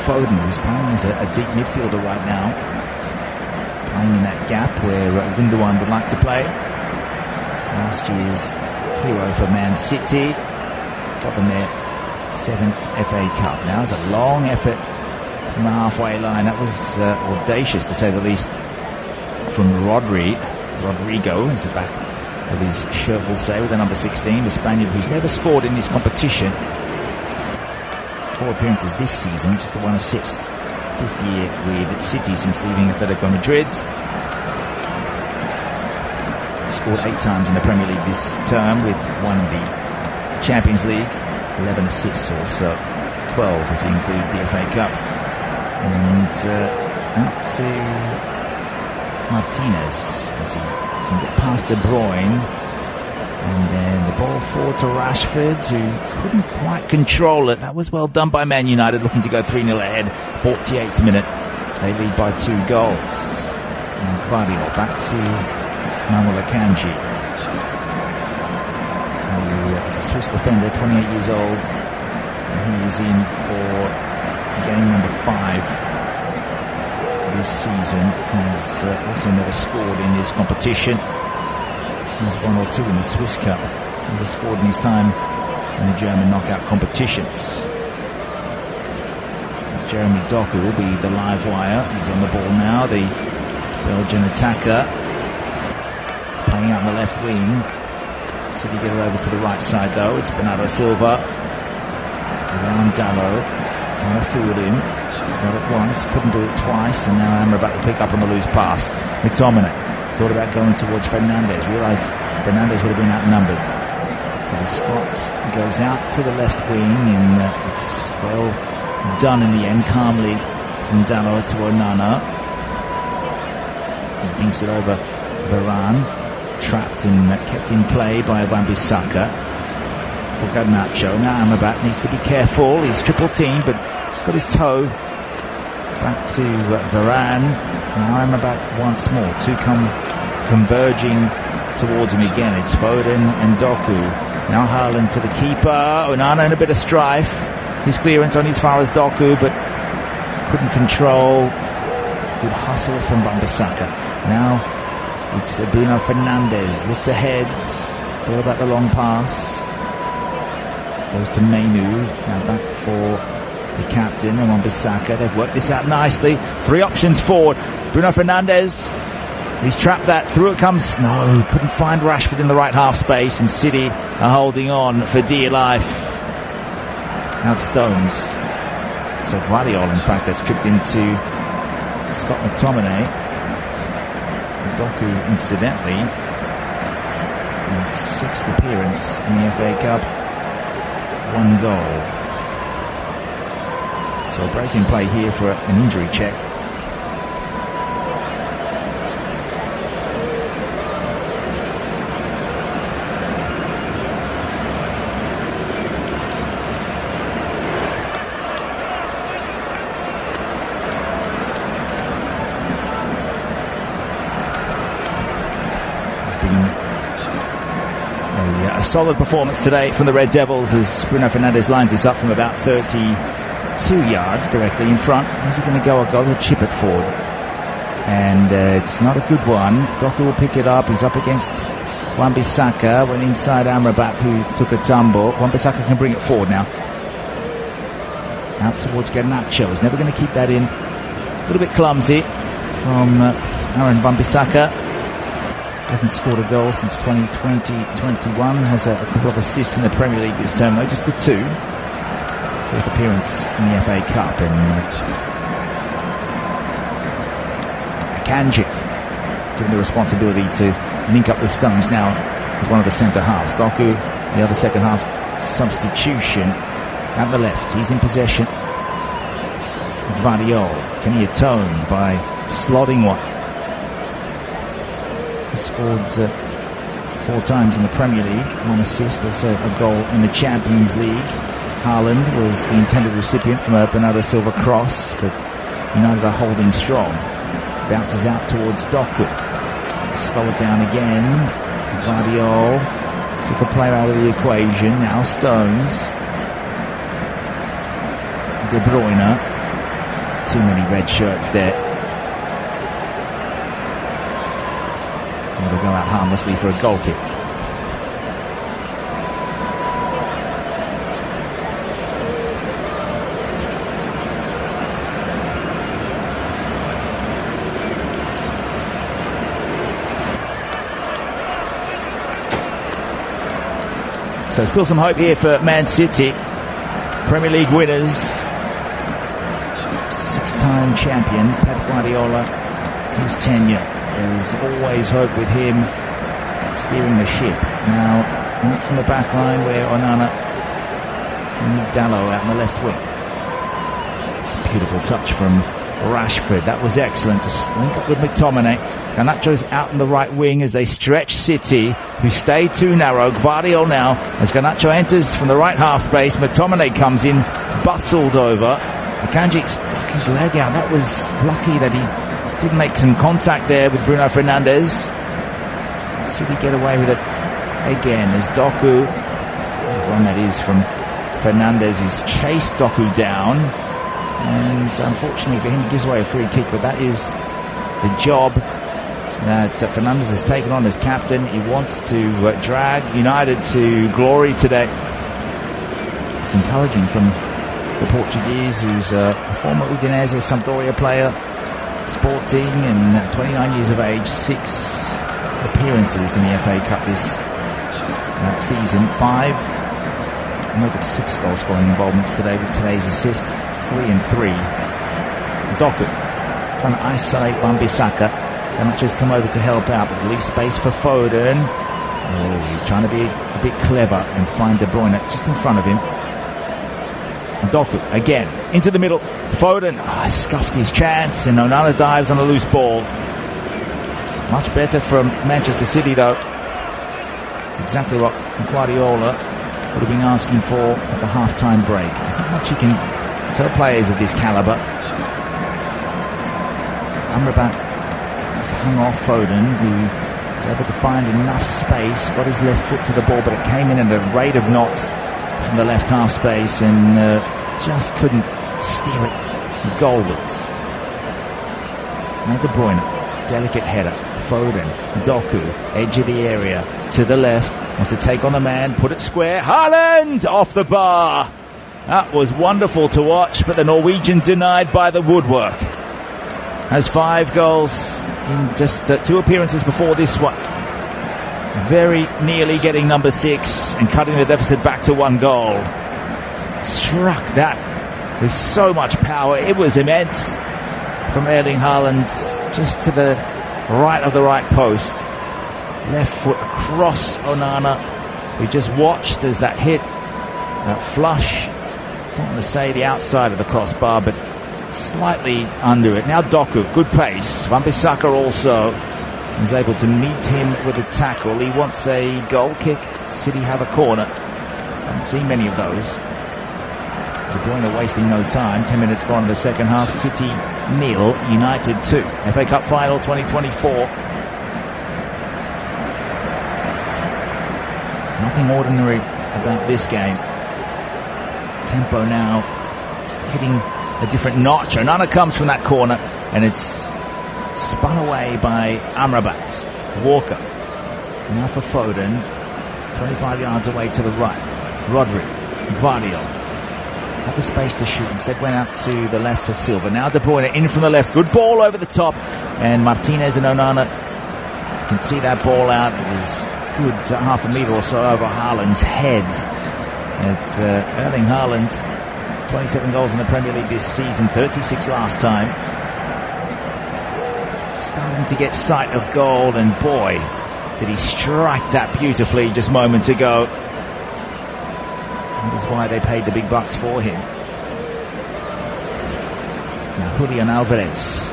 Foden, who's playing as a deep midfielder right now, playing in that gap where Gundogan would like to play. Last year's hero for Man City, got them their 7th FA Cup. Now it's a long effort from the halfway line. That was audacious to say the least from Rodrigo, as the back of his shirt will say, with the number 16, the Spaniard who's never scored in this competition. 4 appearances this season, just the 1 assist. 5th year with City since leaving Atletico Madrid. Scored 8 times in the Premier League this term, with 1 in the Champions League, 11 assists also, 12 if you include the FA Cup. And out to Martinez as he can get past De Bruyne, and then the ball forward to Rashford, who couldn't quite control it. That was well done by Man United, looking to go 3-0 ahead. 48th minute, they lead by 2 goals. And Guardiola back to Manuel Akanji, who is a Swiss defender, 28 years old. And he is in for game number 5 this season. Has also never scored in this competition. There's 1 or 2 in the Swiss Cup. Never scored in his time in the German knockout competitions. Jeremy Doku will be the live wire. He's on the ball now, the Belgian attacker. Playing out on the left wing. City get it over to the right side though. It's Bernardo Silva. Around Dalot. Trying to fool him. Got it once, couldn't do it twice, and now Amrabat will pick up on the loose pass. McTominay thought about going towards Fernandes, realised Fernandes would have been outnumbered. So the Scot goes out to the left wing, and it's well done in the end, calmly from Dalot to Onana. He dinks it over Varane, trapped and kept in play by Wan-Bissaka for Garnacho. Now Amrabat needs to be careful, he's triple teamed, but he's got his toe. Back to Varane. Now Amrabat once more. 2 come converging towards him again. It's Foden and Doku. Now Haaland to the keeper. Onana in a bit of strife. His clearance on as far as Doku, but couldn't control. Good hustle from Wan-Bissaka. Now it's Bruno Fernandes. Looked ahead. Thought about the long pass. Goes to Mainu. Now back for the captain and Wan-Bissaka. They've worked this out nicely. 3 options forward. Bruno Fernandes. He's trapped that. Through it comes. No, couldn't find Rashford in the right half space, and City are holding on for dear life. Out Stones. So Guardiola, in fact, that's tripped into Scott McTominay. Doku, incidentally, sixth appearance in the FA Cup, 1 goal. So a break in play here for an injury check. A solid performance today from the Red Devils as Bruno Fernandes lines this up from about 32 yards directly in front. Is he going to go a goal? He'll chip it forward. And it's not a good one. Doku will pick it up. He's up against Wan-Bissaka. Went inside Amrabat, who took a tumble. Wan-Bissaka can bring it forward now. Out towards Garnacho. He's never going to keep that in. A little bit clumsy from Aaron Wan-Bissaka. Hasn't scored a goal since 2020-21. Has a couple of assists in the Premier League this term, though, just the 2. 4th appearance in the FA Cup. And Akanji given the responsibility to link up with Stones now as one of the centre halves. Doku, the other second half substitution. At the left, he's in possession. Guardiola can he atone by slotting one? He scored 4 times in the Premier League, 1 assist, also a goal in the Champions League. Haaland was the intended recipient from a Bernardo Silva cross, but United are holding strong. Bounces out towards Doku. Slowed down again. Guardiola took a player out of the equation. Now Stones. De Bruyne. Too many red shirts there. It'll go out harmlessly for a goal kick. So still some hope here for Man City. Premier League winners. 6-time champion Pep Guardiola, his tenure. There is always hope with him steering the ship. Now, out from the back line where Onana can move Dalot out on the left wing. Beautiful touch from Rashford. That was excellent to link up with McTominay. Garnacho's out on the right wing as they stretch City, who stay too narrow. Guardiola now, as Garnacho enters from the right half space. McTominay comes in, bustled over. Akanji stuck his leg out. That was lucky that he didn't make some contact there with Bruno Fernandes. City get away with it again as Doku, one that is from Fernandes, who's chased Doku down, and unfortunately for him he gives away a free kick, but that is the job that Fernandes has taken on as captain. He wants to drag United to glory today. It's encouraging from the Portuguese, who's a former Udinese Sampdoria player, Sporting, and 29 years of age, 6 appearances in the FA Cup this season, 5. Look at 6 goal scoring involvements today with today's assist, 3 and 3. Doku trying to isolate Wan-Bissaka. Garnacho's come over to help out, but leaves space for Foden. Oh, he's trying to be a bit clever and find De Bruyne just in front of him. Doku again into the middle. Foden scuffed his chance, and Onana dives on a loose ball. Much better from Manchester City, though. It's exactly what Guardiola would have been asking for at the half-time break. There's not much you can tell players of this calibre. Amrabat just hung off Foden, who was able to find enough space, got his left foot to the ball, but it came in at a rate of knots from the left half space, and just couldn't steer it goalwards. Now De Bruyne, delicate header. Foden, Doku, edge of the area, to the left, wants to take on the man, put it square. Haaland off the bar. That was wonderful to watch, but the Norwegian denied by the woodwork. Has 5 goals in just 2 appearances before this one. Very nearly getting number 6 and cutting the deficit back to 1 goal. Struck that with so much power. It was immense from Erling Haaland, just to the right of the right post. left foot across Onana. We just watched as that hit, that flush, don't want to say the outside of the crossbar, but slightly under it. Now Doku, good pace. Wan-Bissaka also is able to meet him with a tackle. He wants a goal kick. City have a corner. Haven't seen many of those. De Bruyne wasting no time. 10 minutes gone in the second half. City 0, United 2. FA Cup final 2024. Nothing ordinary about this game. Tempo now just hitting a different notch. Onana comes from that corner and it's spun away by Amrabat. Walker now for Foden, 25 yards away to the right. Rodri, Guardiola had the space to shoot, instead went out to the left for Silva. Now De Bruyne in from the left, good ball over the top, and Martinez and Onana can see that ball out. It was good, half a metre or so over Haaland's head. Erling Haaland, 27 goals in the Premier League this season, 36 last time. Starting to get sight of goal, and boy, did he strike that beautifully just moments ago. That is why they paid the big bucks for him. Now Julian Alvarez.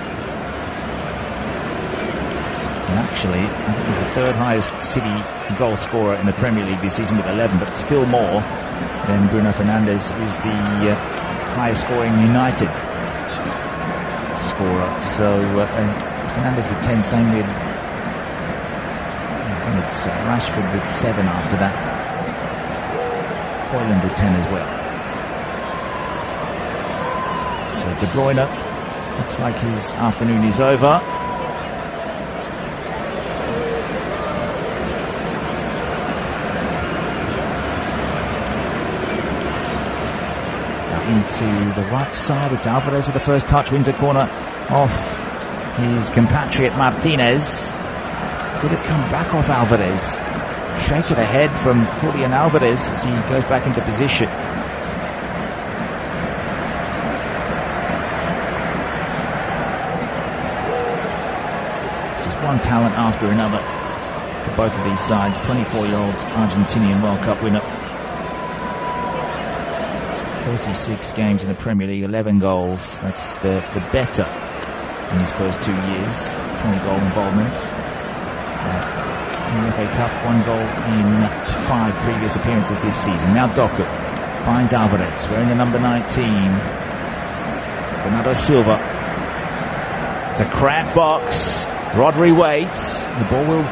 And actually, I think he's the third highest City goal scorer in the Premier League this season with 11, but still more than Bruno Fernandes, who's the highest scoring United scorer. So Fernandes with 10, same with, I think it's Rashford with 7 after that. Højlund with 10 as well. So De Bruyne, looks like his afternoon is over. Into the right side, it's Alvarez with the first touch, wins a corner off his compatriot Martinez. Did it come back off Alvarez? Shake of the head from Julian Alvarez as he goes back into position. It's just one talent after another for both of these sides. 24-year-old Argentinian World Cup winner. 36 games in the Premier League, 11 goals. That's the better in his first 2 years. 20 goal involvements. In the FA Cup, 1 goal in 5 previous appearances this season. Now Doku finds Alvarez, wearing the number 19. Bernardo Silva. It's a cramped box. Rodri waits. The ball will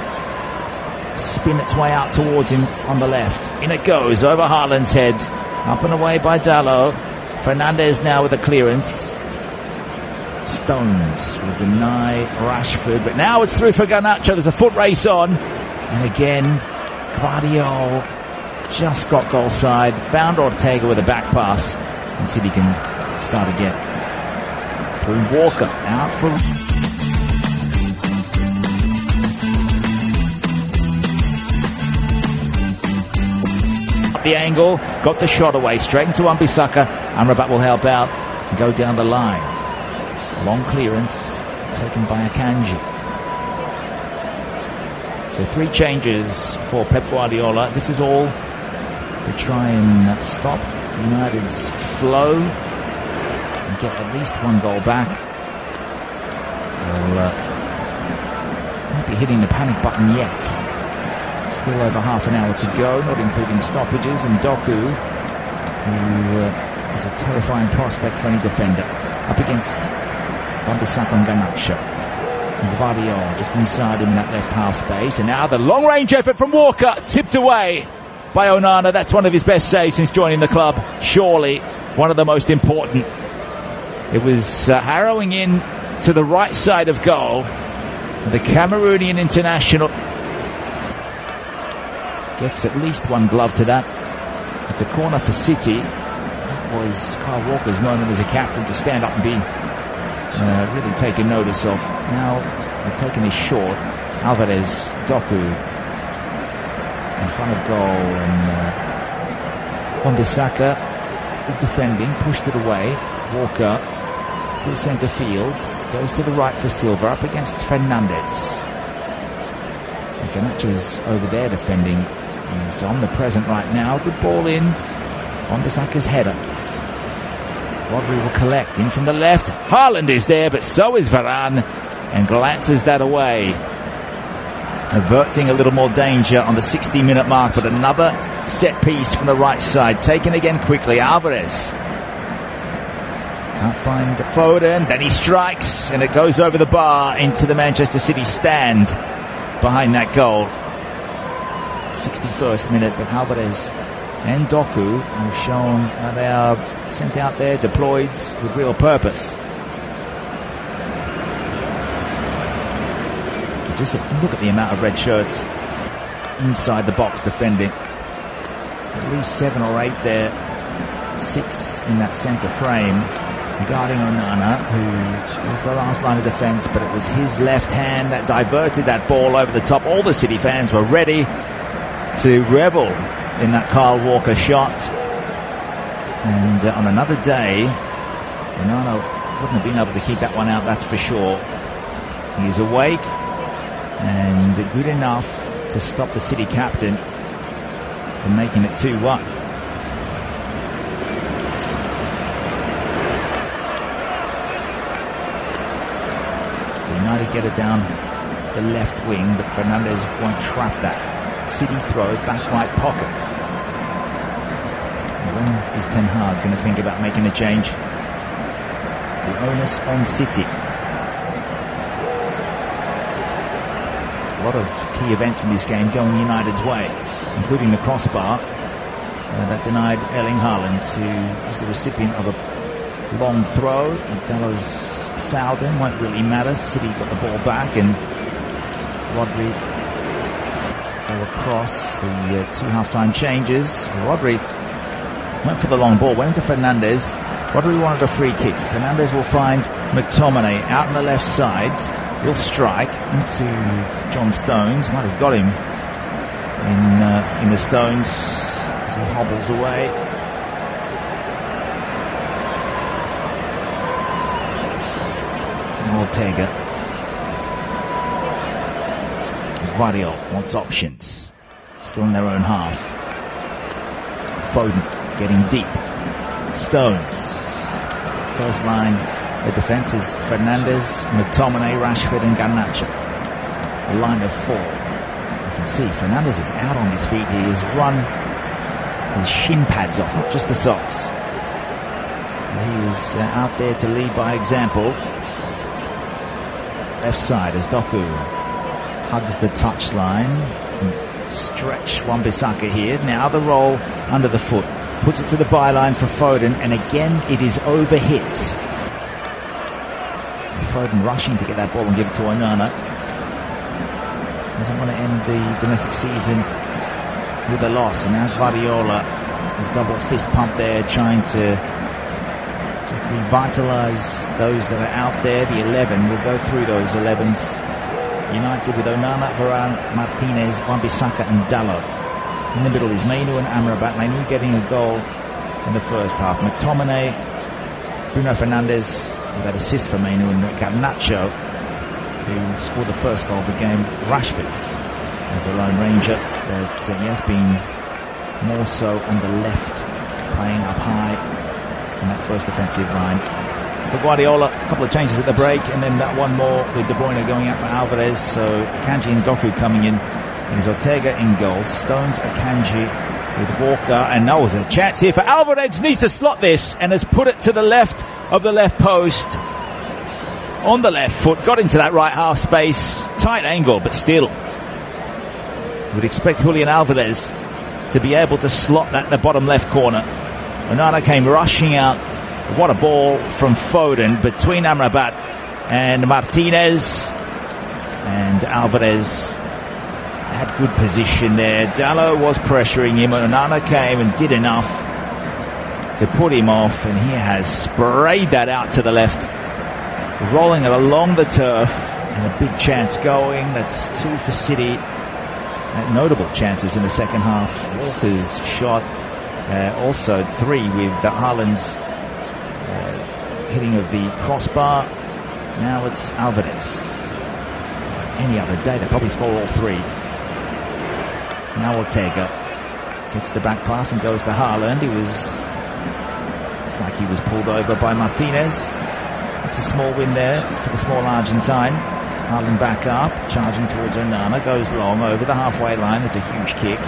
spin its way out towards him on the left. In it goes, over Haaland's head. Up and away by Dalot. Fernandes now with a clearance. Stones will deny Rashford, but now it's through for Garnacho. There's a foot race on, and again Guardiola just got goal side, found Ortega with a back pass, and City can start again. Through Walker, out for the angle, got the shot away, straight into Wan-Bissaka. Amrabat will help out and go down the line. Long clearance taken by Akanji. So 3 changes for Pep Guardiola. This is all to try and stop United's flow and get at least 1 goal back. Well, won't be hitting the panic button yet. Still over half an hour to go, not including stoppages, and Doku, who is a terrifying prospect for any defender, up against Wan-Bissaka and Garnacho. And Guardiola just inside him in that left half space, and now the long-range effort from Walker, tipped away by Onana. That's one of his best saves since joining the club, surely one of the most important. It was harrowing in to the right side of goal. The Cameroonian international gets at least 1 glove to that. It's a corner for City. That was Kyle Walker's moment as a captain to stand up and be really taken notice of. Now they've taken his short. Alvarez, Doku in front of goal, and Wan-Bissaka defending, pushed it away. Walker still centre fields, goes to the right for Silva, up against Fernandes. Garnacho's over there defending. He's on the present right now. Good ball in. Wan-Bissaka's header. Rodri will collect in from the left. Haaland is there, but so is Varane, and glances that away, averting a little more danger on the 60-minute mark. But another set piece from the right side, taken again quickly. Alvarez can't find Foden, then he strikes, and it goes over the bar into the Manchester City stand behind that goal. 61st minute, but Alvarez and Doku have shown that they are sent out there, deployed with real purpose. Just look at the amount of red shirts inside the box defending. At least 7 or 8 there, 6 in that centre frame, guarding Onana, who was the last line of defence, but it was his left hand that diverted that ball over the top. All the City fans were ready to revel in that Kyle Walker shot. And on another day, Onana wouldn't have been able to keep that one out, that's for sure. He is awake and good enough to stop the City captain from making it 2-1. So United get it down the left wing, but Fernandes won't trap that. City throw back right pocket. When is Ten Hag going to think about making a change? The onus on City. A lot of key events in this game going United's way, including the crossbar that denied Erling Haaland, who is the recipient of a long throw. Dalot's fouled him, won't really matter. City got the ball back, and Rodri go across the 2 half-time changes. Rodri went for the long ball, went to Fernandes. Rodri wanted a free kick. Fernandes will find McTominay out on the left side. Will strike into John Stones. Might have got him in the Stones as he hobbles away. And Ortega. Guardiola wants options. Still in their own half. Foden getting deep. Stones. First line, the defence is Fernandes, McTominay, Rashford and Garnacho. A line of 4. You can see Fernandes is out on his feet. He has run his shin pads off, not just the socks. He is out there to lead by example. Left side as Doku hugs the touchline. Can stretch Wan-Bissaka here. Now the roll under the foot. Puts it to the byline for Foden, and again it is overhit. Foden rushing to get that ball and give it to Onana. Doesn't want to end the domestic season with a loss. And now Guardiola with double fist pump there, trying to just revitalise those that are out there. The 11, we'll go through those 11s. United with Onana, Varane, Martinez, Wan-Bissaka and Dalot. In the middle is Mainu and Amrabat. Mainu getting a goal in the first half. McTominay, Bruno Fernandes with that assist for Mainu, and Garnacho, who scored the first goal of the game. Rashford as the Lone Ranger, but he has been more so on the left, playing up high in that first offensive line. For Guardiola, a couple of changes at the break, and then that one more with De Bruyne going out for Alvarez. So Akanji and Doku coming in. Is Ortega in goal. Stones, Akanji with Walker, and now there's a chance here for Alvarez. Needs to slot this and has put it to the left of the left post on the left foot. Got into that right half space. Tight angle, but still would expect Julian Alvarez to be able to slot that in the bottom left corner. Onana came rushing out. What a ball from Foden between Amrabat and Martinez, and Alvarez had good position there. Dalot was pressuring him, and Onana came and did enough to put him off, and he has sprayed that out to the left, rolling it along the turf, and a big chance going. That's 2 for City. Notable chances in the second half. Walker's shot, also 3 with Haaland's hitting of the crossbar. Now it's Alvarez. Any other day they'd probably score all 3. Now Ortega gets the back pass and goes to Haaland. Looks like he was pulled over by Martinez. It's a small win there for the small Argentine. Haaland back up, charging towards Onana, goes long over the halfway line. There's a huge kick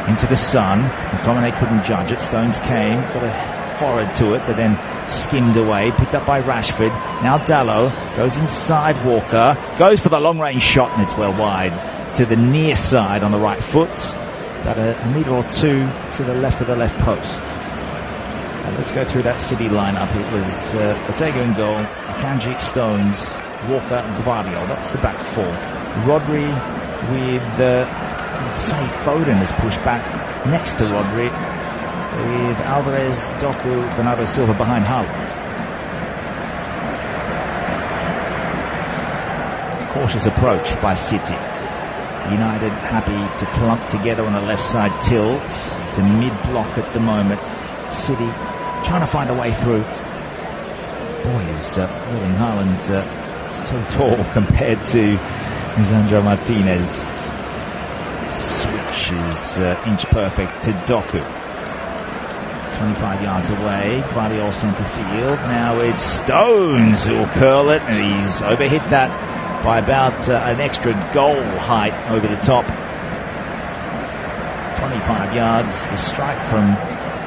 into the sun. McTominay couldn't judge it. Stones came, got a forehead to it, but then skimmed away, picked up by Rashford. Now Dalot goes inside Walker, goes for the long-range shot, and it's well wide to the near side on the right foot, about a metre or two to the left of the left post. Let's go through that City lineup. It was Ortega in goal, Akanji, Stones, Walker, Guardiola. That's the back four. Rodri with, let's say, Foden is pushed back next to Rodri, with Alvarez, Doku, Bernardo Silva behind Haaland. Cautious approach by City. United happy to clump together on the left side tilt. It's a mid-block at the moment. City trying to find a way through. Boy, is Erling Haaland so tall compared to Lisandro Martinez. Switch is inch perfect to Doku. 25 yards away, Guardiola centre field. Now it's Stones who will curl it, and he's overhit that by about an extra goal height over the top. 25 yards, the strike from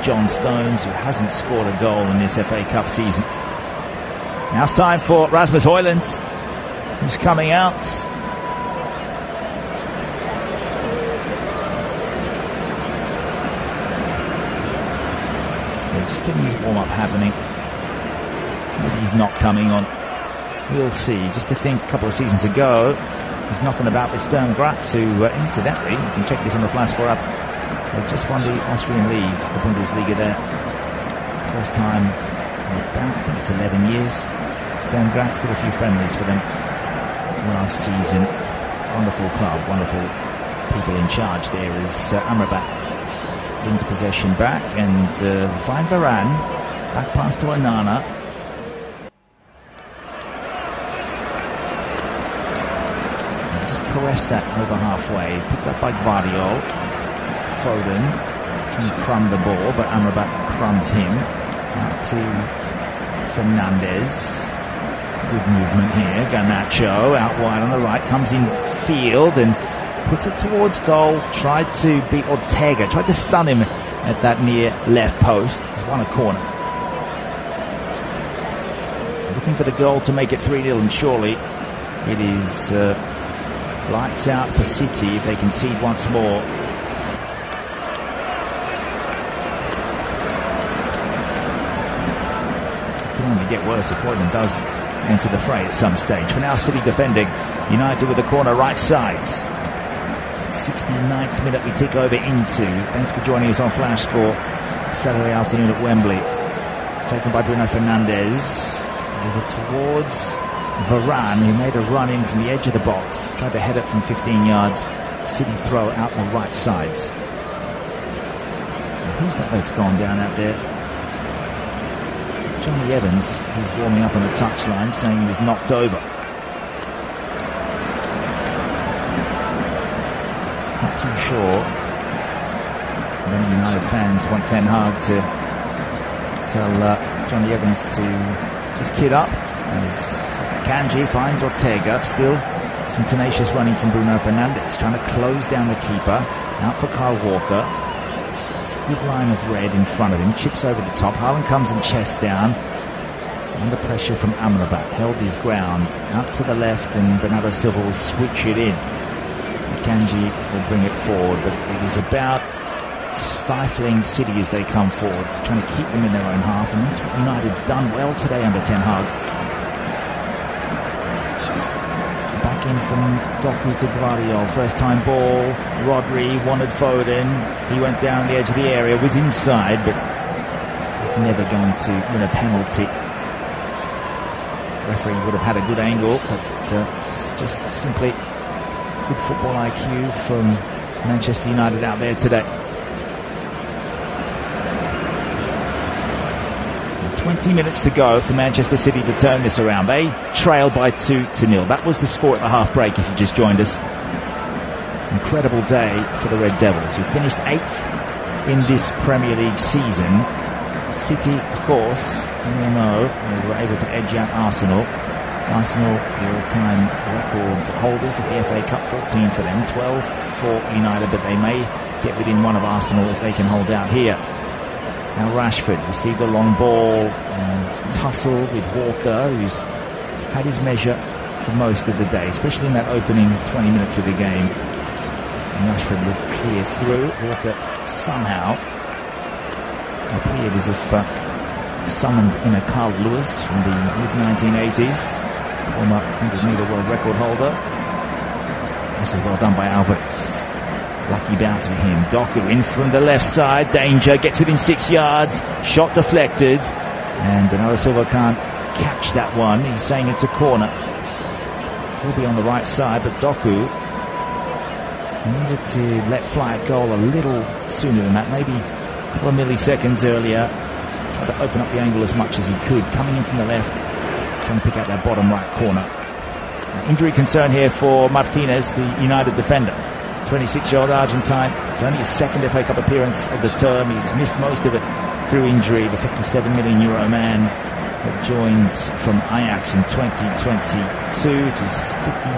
John Stones, who hasn't scored a goal in this FA Cup season. Now it's time for Rasmus Højlund, who's coming out. So just getting his warm-up happening. Maybe he's not coming on. We'll see. Just to think, a couple of seasons ago, he was knocking about with Sturm Graz, who, incidentally, you can check this on the flash score up, they've just won the Austrian League, the Bundesliga there. First time in about, I think it's 11 years. Sturm Graz did a few friendlies for them last season. Wonderful club, wonderful people in charge there as Amrabat wins possession back and find Varane. Back pass to Onana. Just caress that over halfway. Picked up by Guardiola. Foden can crumb the ball, but Amrabat crumbs him. Out to Fernandes. Good movement here. Garnacho out wide on the right, comes in field and puts it towards goal. Tried to beat Ortega, tried to stun him at that near left post. He's won a corner. Looking for the goal to make it 3-0, and surely it is lights out for City if they concede once more. It can only get worse if Højlund does enter the fray at some stage. For now, City defending. United with the corner right side. 69th minute we tick over into. Thanks for joining us on Flash Score Saturday afternoon at Wembley. Taken by Bruno Fernandes. Over towards Varane, who made a run in from the edge of the box. Tried to head it from 15 yards. City throw out the right side. So who's that that's gone down out there? Johnny Evans, who's warming up on the touchline, saying he was knocked over. Not too sure. Many United fans want Ten Hag to tell Johnny Evans to just kid up. As Kanji finds Ortega, still some tenacious running from Bruno Fernandes, trying to close down the keeper. Out for Kyle Walker. Good line of red in front of him, chips over the top. Haaland comes and chest down. Under pressure from Amrabat, held his ground. Out to the left, and Bernardo Silva will switch it in. Kanji will bring it forward, but it is about stifling City as they come forward, trying to keep them in their own half, and that's what United's done well today under Ten Hag. Back in from Doku to Guardiola, first time ball. Rodri wanted Foden, he went down the edge of the area, was inside, but was never going to win a penalty. Referee would have had a good angle, but it's just simply good football IQ from Manchester United out there today. 20 minutes to go for Manchester City to turn this around. They trail by 2-0. That was the score at the half break if you just joined us. Incredible day for the Red Devils, who finished 8th in this Premier League season. City, of course, we all know, they were able to edge out Arsenal. Arsenal, the all-time record holders of the FA Cup, 14 for them, 12 for United, but they may get within one of Arsenal if they can hold out here. Now Rashford received a long ball, tussle with Walker, who's had his measure for most of the day, especially in that opening 20 minutes of the game. And Rashford will clear through. Walker somehow appeared as if summoned in a Carl Lewis from the mid-1980s, former 100-metre world record holder. This is well done by Alvarez. Lucky bounce for him. Doku in from the left side. Danger, gets within 6 yards. Shot deflected. And Bernardo Silva can't catch that one. He's saying it's a corner. He'll be on the right side, but Doku needed to let fly a goal a little sooner than that, maybe a couple of milliseconds earlier. Tried to open up the angle as much as he could, coming in from the left, trying to pick out that bottom right corner. Injury concern here for Martinez, the United defender. 26-year-old Argentine. It's only his second FA Cup appearance of the term. He's missed most of it through injury. The 57 million euro man that joins from Ajax in 2022. It is 50.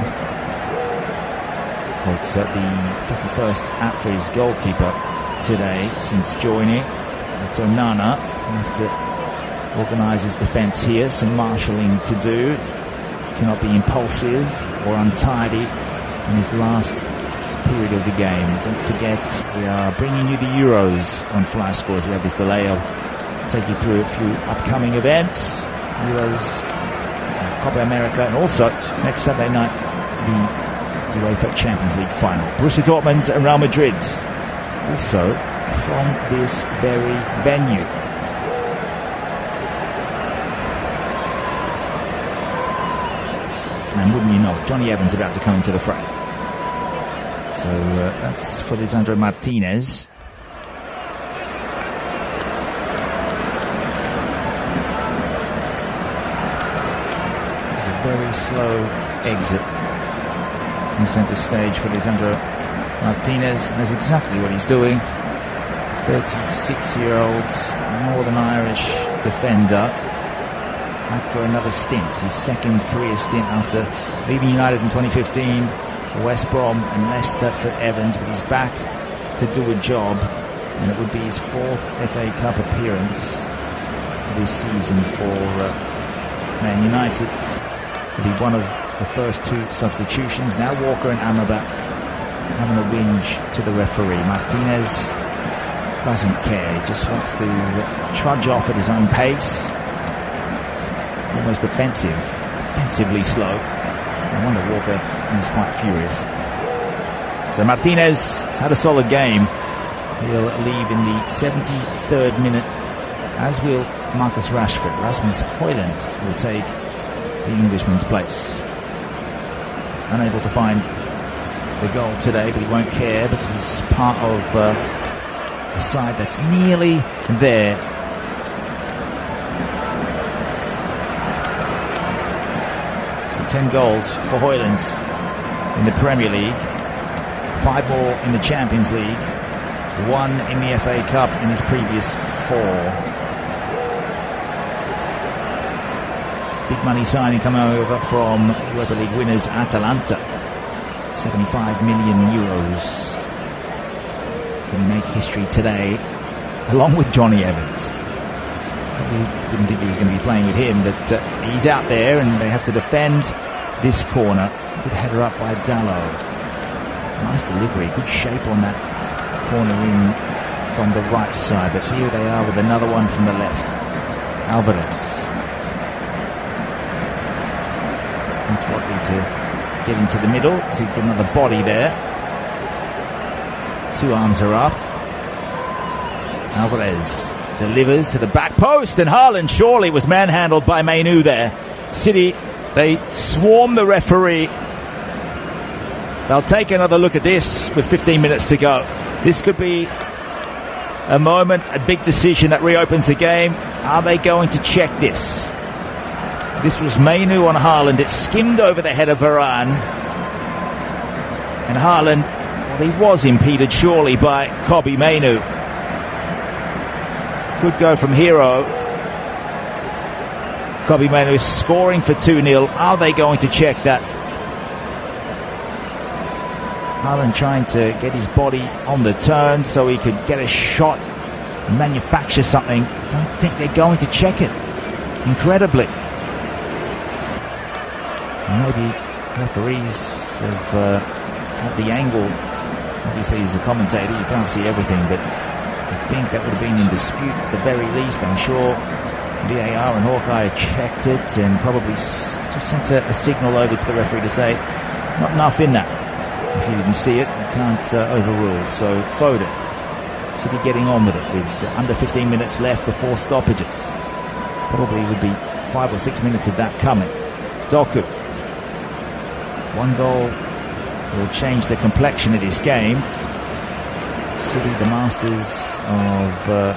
Well, it's the 51st out for his goalkeeper today since joining. It's Onana. He'll have to organise his defence here. Some marshalling to do. Cannot be impulsive or untidy in his last period of the game. Don't forget, we are bringing you the Euros on Flash Scores. We have this delay. I'll take you through a few upcoming events. Euros, Copa America, and also next Saturday night the UEFA Champions League final. Borussia Dortmund and Real Madrid also from this very venue. And wouldn't you know it, Johnny Evans about to come into the fray. So that's for Lisandro Martinez. It's a very slow exit from centre stage for Lisandro Martinez. Knows exactly what he's doing. 36-year-old Northern Irish defender. Back for another stint, his second career stint after leaving United in 2015. West Brom and Leicester for Evans, but he's back to do a job, and it would be his 4th FA Cup appearance this season for Man United. He'll be one of the first 2 substitutions. Now Walker and Amrabat having a whinge to the referee. Martinez doesn't care, he just wants to trudge off at his own pace. Almost offensively slow. I wonder Walker is quite furious. So Martinez has had a solid game. He'll leave in the 73rd minute, as will Marcus Rashford. Rasmus Højlund will take the Englishman's place. Unable to find the goal today, but he won't care because he's part of a side that's nearly there. So 10 goals for Højlund in the Premier League, 5 more in the Champions League, 1 in the FA Cup in his previous 4. Big money signing coming over from Europa League winners Atalanta. 75 million euros. Can he make history today, along with Johnny Evans? We didn't think he was going to be playing with him, but he's out there and they have to defend this corner. Good header up by Dallo. Nice delivery, good shape on that corner in from the right side, but here they are with another one from the left. Alvarez. It's likely to get into the middle to get another body there. 2 arms are up. Alvarez delivers to the back post, and Haaland surely was manhandled by Mainu there. City, they swarm the referee. They'll take another look at this with 15 minutes to go. This could be a moment, a big decision that reopens the game. Are they going to check this? This was Mainu on Haaland. It skimmed over the head of Varane. And Haaland, well, He was impeded surely by Kobbie Mainoo. Could go from hero. Kobbie Mainoo scoring for 2-0. Are they going to check that? Haaland trying to get his body on the turn so he could get a shot, manufacture something. I don't think they're going to check it. Incredibly. Maybe referees have had the angle. Obviously, as a commentator, you can't see everything, but I think that would have been in dispute at the very least. I'm sure VAR and Hawkeye checked it and probably just sent a signal over to the referee to say, not enough in that. If you didn't see it, you can't overrule. So Foden, City getting on with it with under 15 minutes left before stoppages. Probably would be 5 or 6 minutes of that coming. Doku. One goal will change the complexion of this game. City, the masters of a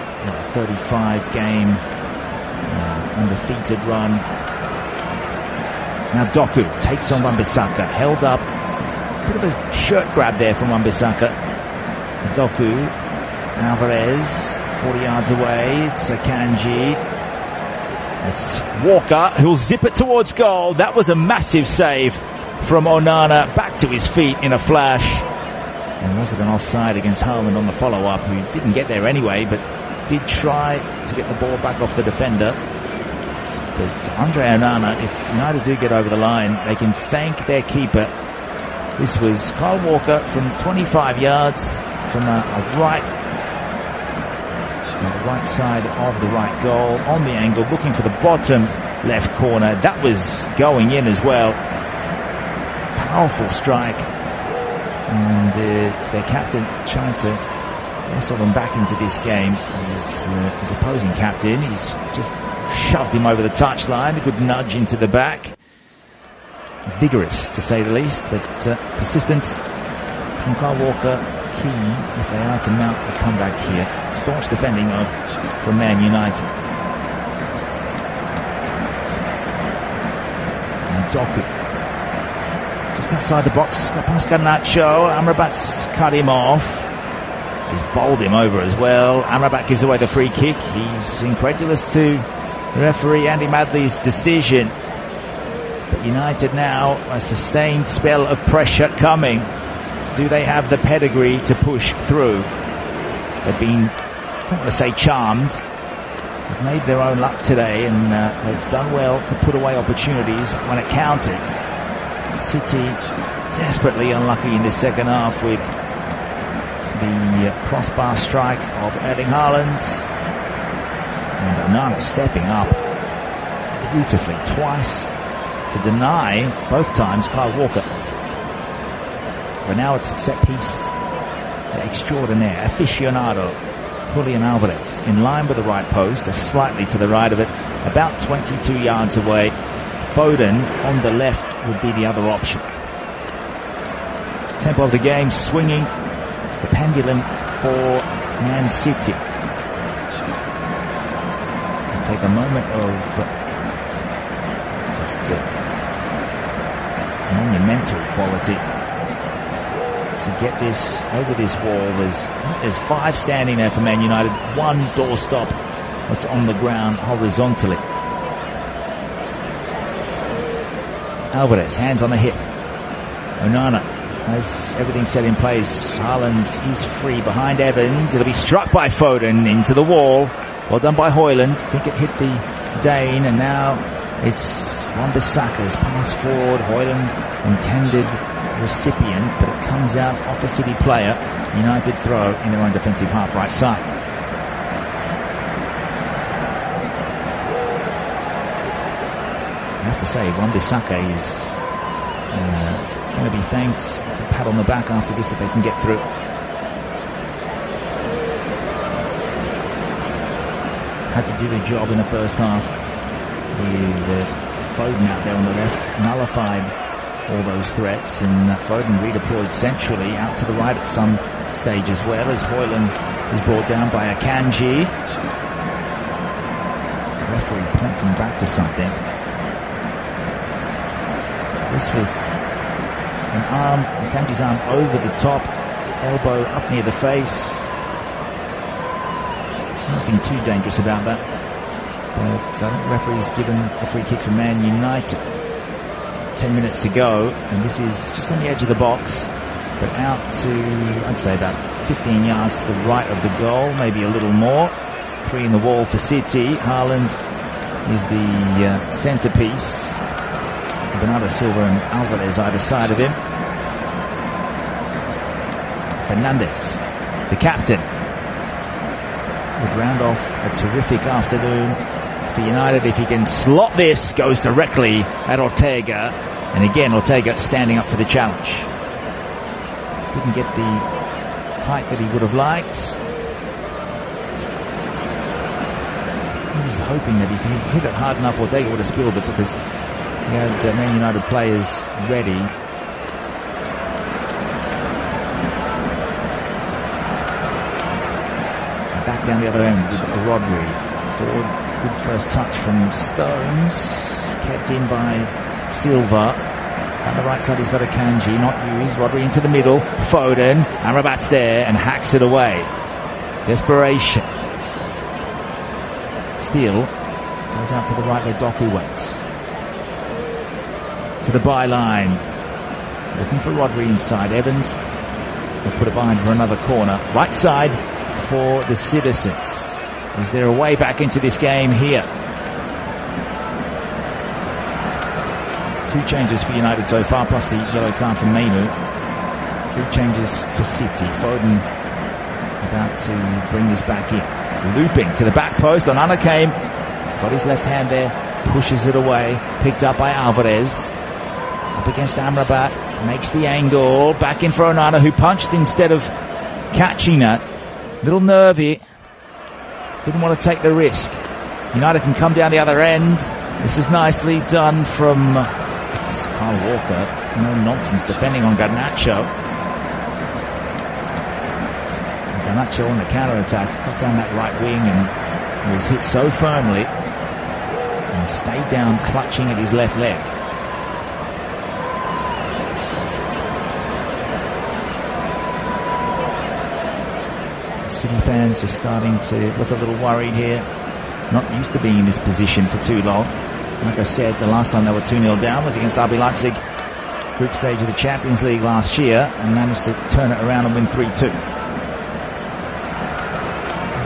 35-game undefeated run. Now Doku takes on Wan-Bissaka, held up. Bit of a shirt grab there from Wan-Bissaka. Doku, Alvarez, 40 yards away. It's Akanji. It's Walker who'll zip it towards goal. That was a massive save from Onana, back to his feet in a flash. And was it an offside against Haaland on the follow-up, who didn't get there anyway, but did try to get the ball back off the defender. But Andre Onana, if United do get over the line, they can thank their keeper. This was Kyle Walker from 25 yards from the right side of the right goal, on the angle, looking for the bottom left corner. That was going in as well. Powerful strike. And it's their captain trying to wrestle them back into this game. His opposing captain, he's just shoved him over the touchline. A good nudge into the back. Vigorous, to say the least, but persistence from Kyle Walker key if they are to mount a comeback here. Staunch defending from Man United. And Doku just outside the box, got past Garnacho. Amrabat's cut him off. He's bowled him over as well. Amrabat gives away the free kick. He's incredulous to referee Andy Madley's decision. But United now, a sustained spell of pressure coming. Do they have the pedigree to push through? They've been, I don't want to say charmed, they've made their own luck today, and they've done well to put away opportunities when it counted. City desperately unlucky in the second half with the crossbar strike of Erling Haaland. And Onana stepping up beautifully twice to deny, both times, Kyle Walker. But now it's set piece extraordinaire, aficionado, Julian Alvarez, in line with the right post, or slightly to the right of it, about 22 yards away. Foden on the left would be the other option. Tempo of the game swinging the pendulum for Man City. And take a moment of just monumental quality to get this over this wall. There's 5 standing there for Man United, 1 doorstop that's on the ground horizontally. Alvarez, hands on the hip. Onana has everything set in place. Haaland is free behind Evans. It'll be struck by Foden into the wall. Well done by Højlund. I think it hit the Dane, and now it's Wan-Bissaka's pass forward. Højlund intended recipient, but it comes out off a City player. United throw in their own defensive half right side. I have to say, Wan-Bissaka is going to be thanked for a pat on the back after this if they can get through. Had to do their job in the first half with Foden out there on the left, nullified all those threats, and Foden redeployed centrally out to the right at some stage as well, as Højlund is brought down by Akanji. The referee pointing back to something. This was an arm, Akanji's arm over the top elbow up near the face. Nothing too dangerous about that. But the referee's given a free kick for Man United. 10 minutes to go, and this is just on the edge of the box, but out to, I'd say, about 15 yards to the right of the goal, maybe a little more. 3 in the wall for City. Haaland is the centrepiece. Bernardo Silva and Alvarez either side of him. Fernandes, the captain, would round off a terrific afternoon for United if he can slot this. Goes directly at Ortega, and again Ortega standing up to the challenge. Didn't get the height that he would have liked. He was hoping that if he hit it hard enough, Ortega would have spilled it, because he had Man United players ready. And back down the other end with Rodri. Forward, good first touch from Stones, kept in by Silva. On the right side he's got a Kanji, not used. Rodri into the middle, Foden, Amrabat's there and hacks it away. Desperation. Steele goes out to the right where Doku waits. To the byline, looking for Rodri inside. Evans will put it behind for another corner. Right side for the Citizens. Is there a way back into this game here? 2 changes for United so far, plus the yellow card from Mainu. 3 changes for City. Foden about to bring this back in. Looping to the back post. Onana came, got his left hand there, pushes it away. Picked up by Alvarez. Up against Amrabat, makes the angle. Back in for Onana, who punched instead of catching that. Little nervy. Didn't want to take the risk. United can come down the other end. This is nicely done from... it's Kyle Walker. No nonsense defending on Garnacho. Garnacho on the counter-attack. Got down that right wing and was hit so firmly. And stayed down clutching at his left leg. City fans just starting to look a little worried here. Not used to being in this position for too long. Like I said, the last time they were 2-0 down was against RB Leipzig, group stage of the Champions League last year, and managed to turn it around and win 3-2.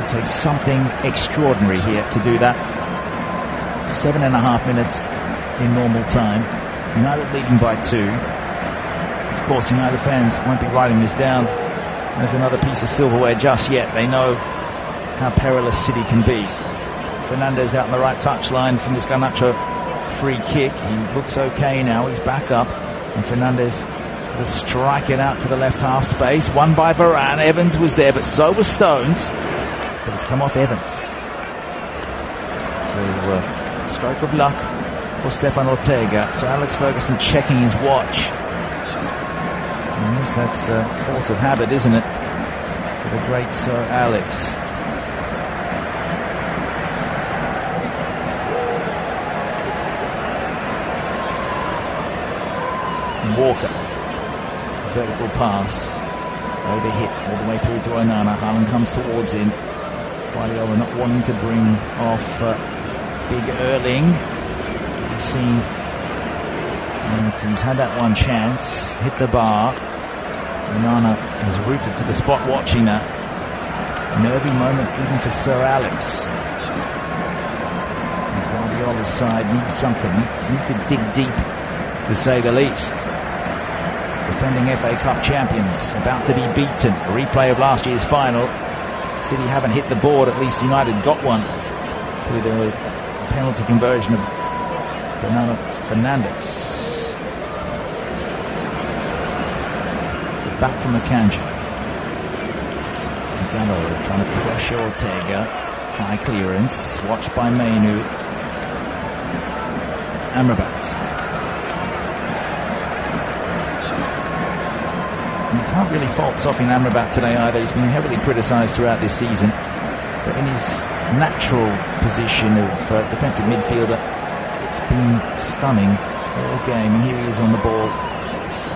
It takes something extraordinary here to do that. 7.5 minutes in normal time. United leading by 2. Of course, United fans won't be writing this down as another piece of silverware just yet. They know how perilous City can be. Fernandes out on the right touchline from this Garnacho free kick. He looks okay now. He's back up, and Fernandes will strike it out to the left half space. Won by Varane. Evans was there, but so was Stones. But it's come off Evans. So stroke of luck for Stefan Ortega. So Alex Ferguson checking his watch. Yes, that's force of habit, isn't it? For the great Sir Alex. Walker. Vertical pass. Overhit all the way through to Onana. Haaland comes towards him. Guardiola not wanting to bring off Big Erling. So we've seen. And he's had that one chance. Hit the bar. Onana was rooted to the spot watching that. Nervy moment even for Sir Alex. And Guardiola's side needs something. Need to dig deep, to say the least. Defending FA Cup champions, about to be beaten. A replay of last year's final. City haven't hit the board, at least United got one through the penalty conversion of Bernardo Fernandes. So back from Akanji. Dallo trying to pressure Ortega. High clearance, watched by Mainu. Amrabat. You can't really fault Sofyan Amrabat today either. He's been heavily criticised throughout this season, but in his natural position of defensive midfielder, it's been stunning all game. And here he is on the ball.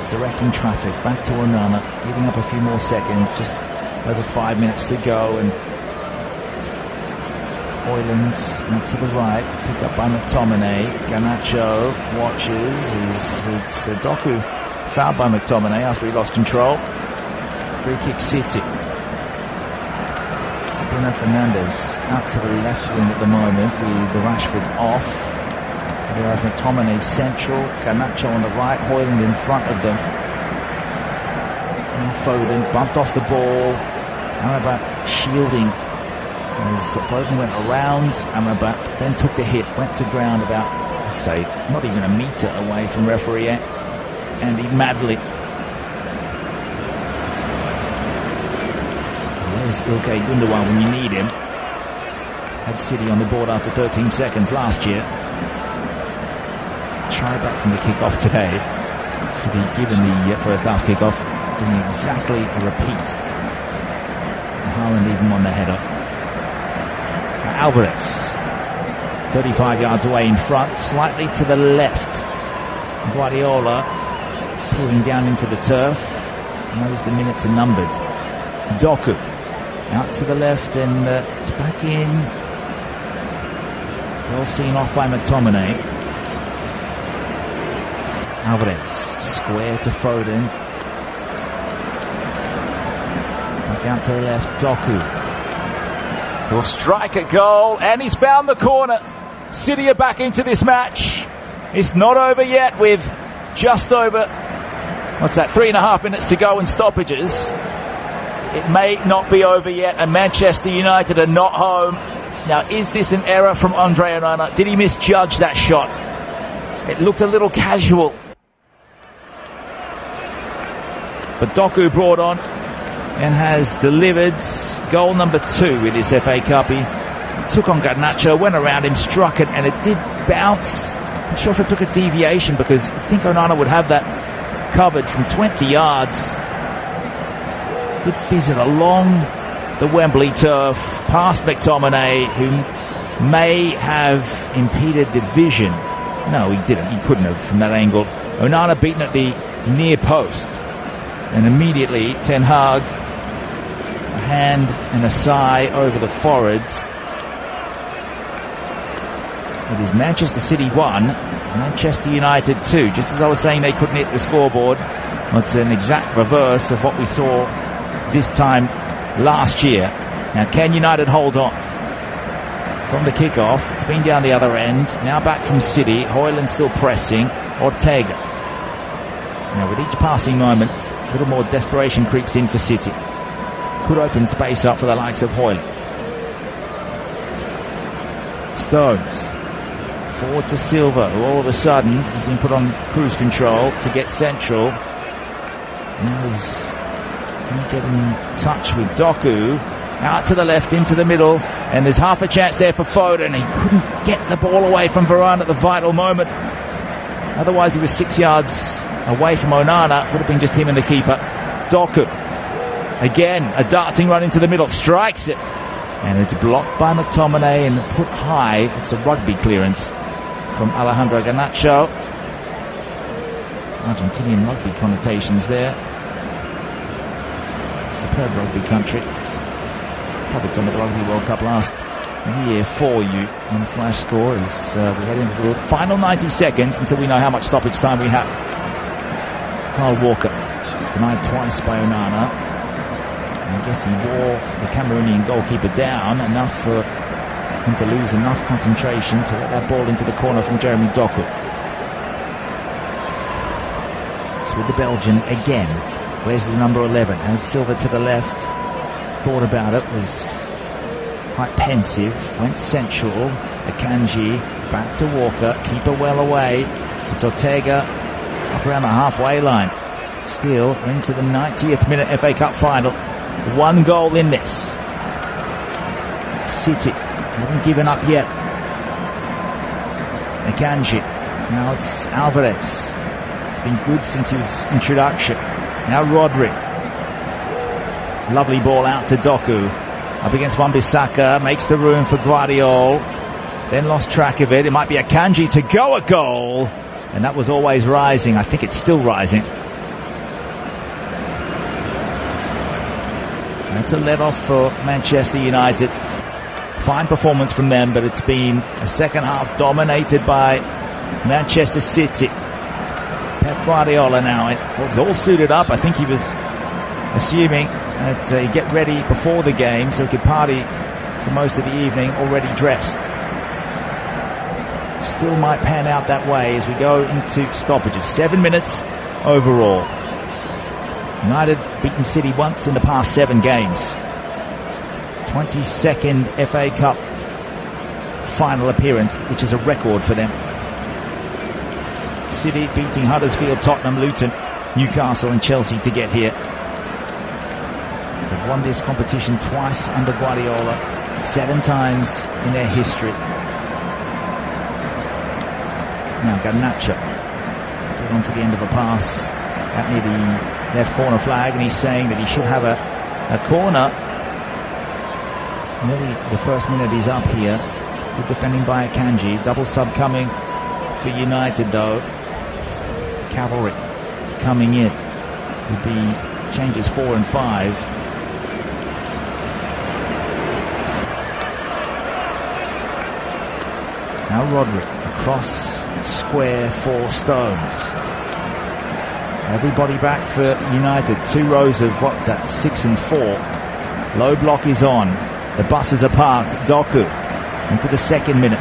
directing traffic back to Onana, giving up a few more seconds, just over 5 minutes to go, and Hoyland out to the right, picked up by McTominay. Garnacho watches, it's Doku fouled by McTominay after he lost control. Free kick City. So Bruno Fernandes out to the left wing at the moment with the Rashford off. Otherwise McTominay central, Garnacho on the right, Hoyland in front of them. And Foden bumped off the ball. Amrabat shielding as Foden went around Amrabat, then took the hit, went to ground about, I'd say, not even a metre away from referee Andy Madley. Where's Ilkay Gundogan when you need him? Had City on the board after 13 seconds last year. Tried that from the kick-off today. City, given the first half kick-off, doing exactly a repeat. Haaland even won the header. Alvarez, 35 yards away in front, slightly to the left. Guardiola peering down into the turf. Knows the minutes are numbered. Doku out to the left, and it's back in. Well seen off by McTominay. Alvarez, square to Foden. Back out to the left, Doku will strike a goal, and he's found the corner. City are back into this match. It's not over yet with just over, 3.5 minutes to go in stoppages. It may not be over yet, and Manchester United are not home. Now, is this an error from Andre Onana? Did he misjudge that shot? It looked a little casual. But Doku brought on and has delivered goal number 2 with his FA Cup. He took on Garnacho, went around him, struck it, and it did bounce. I'm not sure if it took a deviation, because I think Onana would have that covered from 20 yards. Did fizz it along the Wembley turf, past McTominay, who may have impeded the vision. No, he didn't. He couldn't have from that angle. Onana beaten at the near post. And immediately Ten Hag, a hand and a sigh over the forwards. It is Manchester City 1, Manchester United 2. Just as I was saying they couldn't hit the scoreboard, it's an exact reverse of what we saw this time last year. Now, can United hold on? From the kickoff, it's been down the other end. Now back from City. Hoyland still pressing. Ortega. Now, with each passing moment, a little more desperation creeps in for City. Could open space up for the likes of Hoyland. Stones. Forward to Silva, who all of a sudden has been put on cruise control to get central. Now he's going to get in touch with Doku. Out to the left, into the middle, and there's half a chance there for Foden. He couldn't get the ball away from Varane at the vital moment. Otherwise he was 6 yards away from Onana. Would have been just him and the keeper. Doku, again, a darting run into the middle, strikes it, and it's blocked by McTominay and put high. It's a rugby clearance from Alejandro Garnacho. Argentinian rugby connotations there. Superb rugby country. Covered some of the Rugby World Cup last year for you on Flash Score as we head into the final 90 seconds until we know how much stoppage time we have. Kyle Walker denied twice by Onana. I guess he wore the Cameroonian goalkeeper down enough for him to lose enough concentration to let that ball into the corner from Jeremy Doku. It's with the Belgian again. Where's the number 11? Has Silva to the left. Thought about it, was quite pensive, went central. Akanji back to Walker, keeper well away. It's Ortega up around the halfway line. Still into the 90th minute FA Cup final. 1 goal in this. City haven't given up yet. Akanji, now it's Alvarez. It's been good since his introduction. Now Rodri. Lovely ball out to Doku. Up against Wan-Bissaka. Makes the room for Guardiola. Then lost track of it. It might be Akanji to go a goal. And that was always rising. I think it's still rising. Had to let off for Manchester United. Fine performance from them, but it's been a second half dominated by Manchester City. Pep Guardiola now was all suited up. I think he was assuming that he'd get ready before the game so he could party for most of the evening already dressed. Still might pan out that way as we go into stoppages. 7 minutes overall. United beaten City once in the past 7 games. 22nd FA Cup final appearance, which is a record for them. City beating Huddersfield, Tottenham, Luton, Newcastle and Chelsea to get here. They've won this competition twice under Guardiola, 7 times in their history. Now Garnacho get on to the end of a pass out near the left corner flag, and he's saying that he should have a corner. Nearly the first minute he's up here. Good defending by Akanji. Double sub coming for United though. Cavalry coming in with the changes 4 and 5. Now Rodri across square 4 stones. Everybody back for United. 2 rows of what's that, 6 and 4. Low block is on. The buses are parked. Doku into the 2nd minute.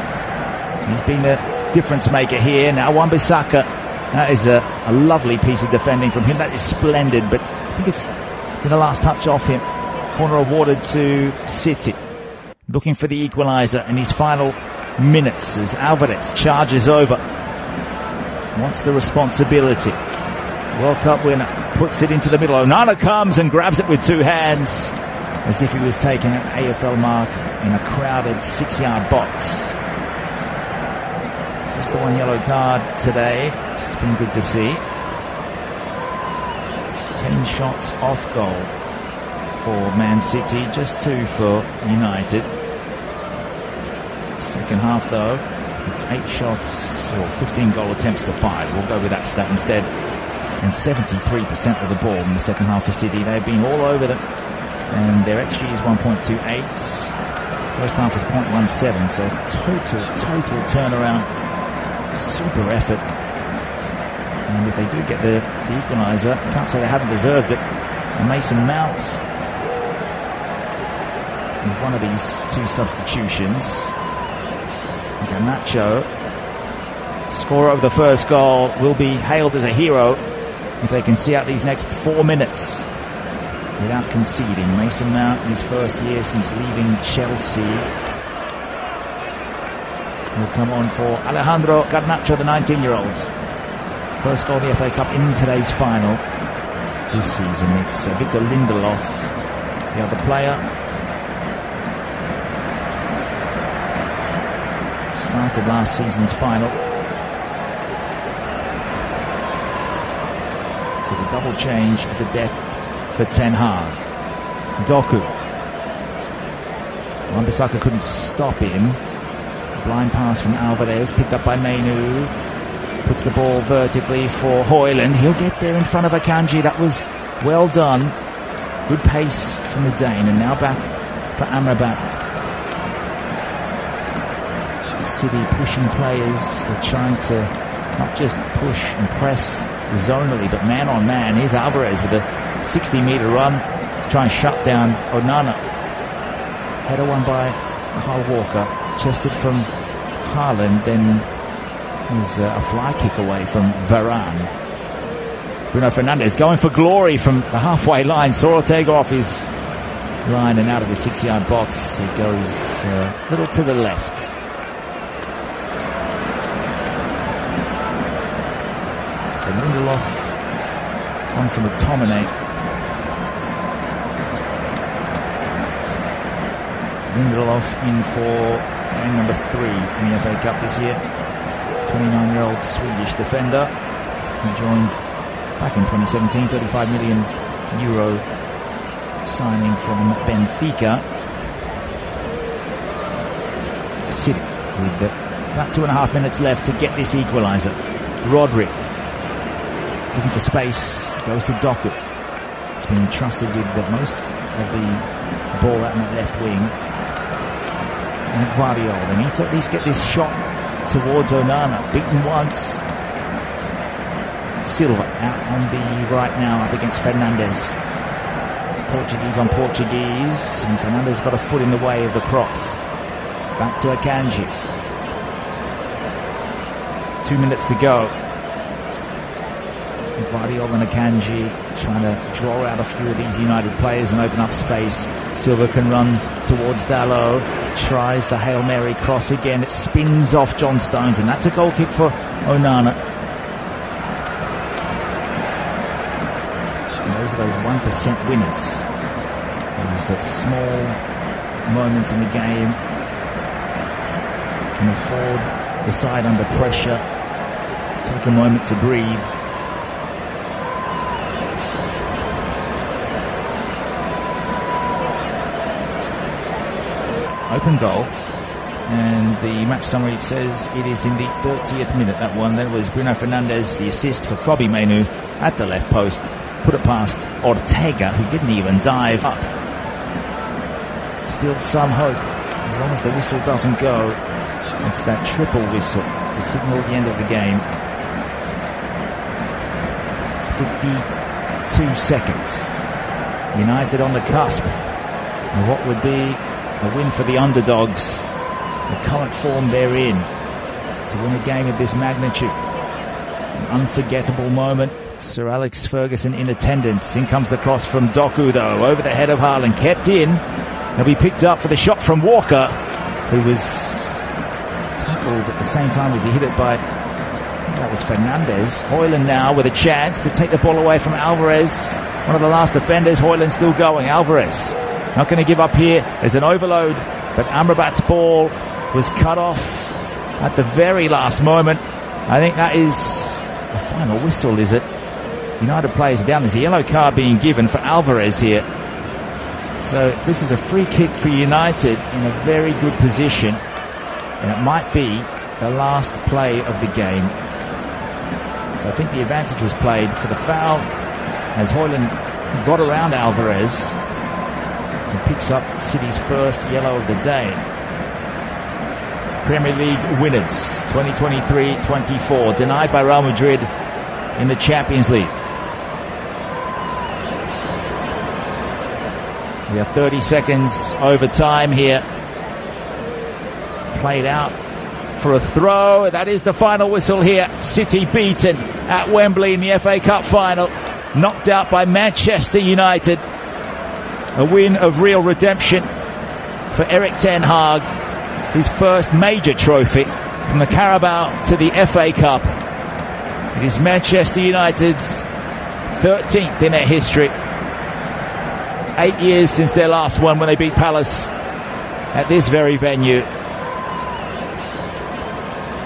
He's been the difference maker here. Now Wan-Bissaka. That is a lovely piece of defending from him. That is splendid, but I think it's been the last touch off him. Corner awarded to City. Looking for the equaliser in his final minutes as Alvarez charges over. Wants the responsibility. World Cup winner puts it into the middle. Onana comes and grabs it with 2 hands as if he was taking an AFL mark in a crowded 6-yard box. Just the 1 yellow card today. It's been good to see. 10 shots off goal for Man City, just 2 for United. Second half though, it's 8 shots or 15 goal attempts to 5. We'll go with that stat instead. And 73% of the ball in the second half for City. They've been all over them, and their XG is 1.28. First half was 0.17, so total turnaround. Super effort. And if they do get the equaliser, I can't say they haven't deserved it. And Mason Mount is one of these 2 substitutions. Garnacho, scorer of the first goal, will be hailed as a hero if they can see out these next 4 minutes without conceding. Mason Mount, his first year since leaving Chelsea, will come on for Alejandro Garnacho, the 19-year-old. First goal of the FA Cup in today's final this season. It's Victor Lindelof, the other player. Started last season's final. So the double change of the death for Ten Hag. Doku. Wan-Bissaka couldn't stop him. Blind pass from Alvarez, picked up by Mainu. Puts the ball vertically for Højlund. He'll get there in front of Akanji. That was well done. Good pace from the Dane. And now back for Amrabat. City pushing players. They're trying to not just push and press zonally, but man on man. Here's Alvarez with a 60-meter run to try and shut down Onana. Header won by Kyle Walker, chested from Haaland, then was a fly kick away from Varane. Bruno Fernandes going for glory from the halfway line. Saw Ortega off his line and out of the 6-yard box. It goes a little to the left. So Lindelof on for McTominay. Lindelof in for game number 3 in the FA Cup this year. 29-year-old Swedish defender who joined back in 2017, 35 million euro signing from Benfica. City with about 2.5 minutes left to get this equaliser. Rodri looking for space, goes to Doku. It's been entrusted with most of the ball out in that left wing. And Guardiola, they need to at least get this shot towards Onana. Beaten once. Silva out on the right now, up against Fernandes. Portuguese on Portuguese, and Fernandes got a foot in the way of the cross. Back to Akanji. 2 minutes to go. Guardiola and Akanji trying to draw out a few of these United players and open up space. Silva can run towards Dalot. Tries the Hail Mary cross again. It spins off John Stones, and that's a goal kick for Onana. And those are those 1% winners. These small moments in the game can afford the side under pressure. Take a moment to breathe. Open goal, and the match summary says it is in the 30th minute, that one. That was Bruno Fernandes, the assist for Kobbie Mainoo at the left post. Put it past Ortega, who didn't even dive up. Still some hope, as long as the whistle doesn't go. It's that triple whistle to signal the end of the game. 52 seconds. United on the cusp of what would be a win for the underdogs, the current form they're in, to win a game of this magnitude. An unforgettable moment. Sir Alex Ferguson in attendance. In comes the cross from Doku, though, over the head of Haaland, kept in. He'll be picked up for the shot from Walker, who was tackled at the same time as he hit it by, that was Fernandes. Højlund now with a chance to take the ball away from Alvarez, one of the last defenders. Højlund still going. Alvarez not going to give up here. There's an overload, but Amrabat's ball was cut off at the very last moment. I think that is the final whistle, is it? United players are down. There's a yellow card being given for Alvarez here. So this is a free kick for United in a very good position, and it might be the last play of the game. So I think the advantage was played for the foul as Højlund got around Alvarez and picks up City's first yellow of the day. Premier League winners 2023-24, denied by Real Madrid in the Champions League. We are 30 seconds over time here. Played out for a throw. That is the final whistle here. City beaten at Wembley in the FA Cup final. Knocked out by Manchester United. A win of real redemption for Erik ten Hag. His first major trophy from the Carabao to the FA Cup. It is Manchester United's 13th in their history. 8 years since their last one when they beat Palace at this very venue.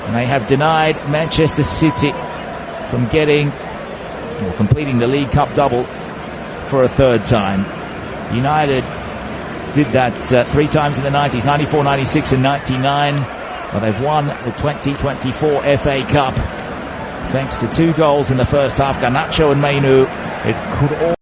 And they have denied Manchester City from getting or completing the League Cup double for a third time. United did that 3 times in the 90s, 94, 96 and 99. Well, they've won the 2024 FA Cup thanks to 2 goals in the first half, Garnacho and Mainoo. It could all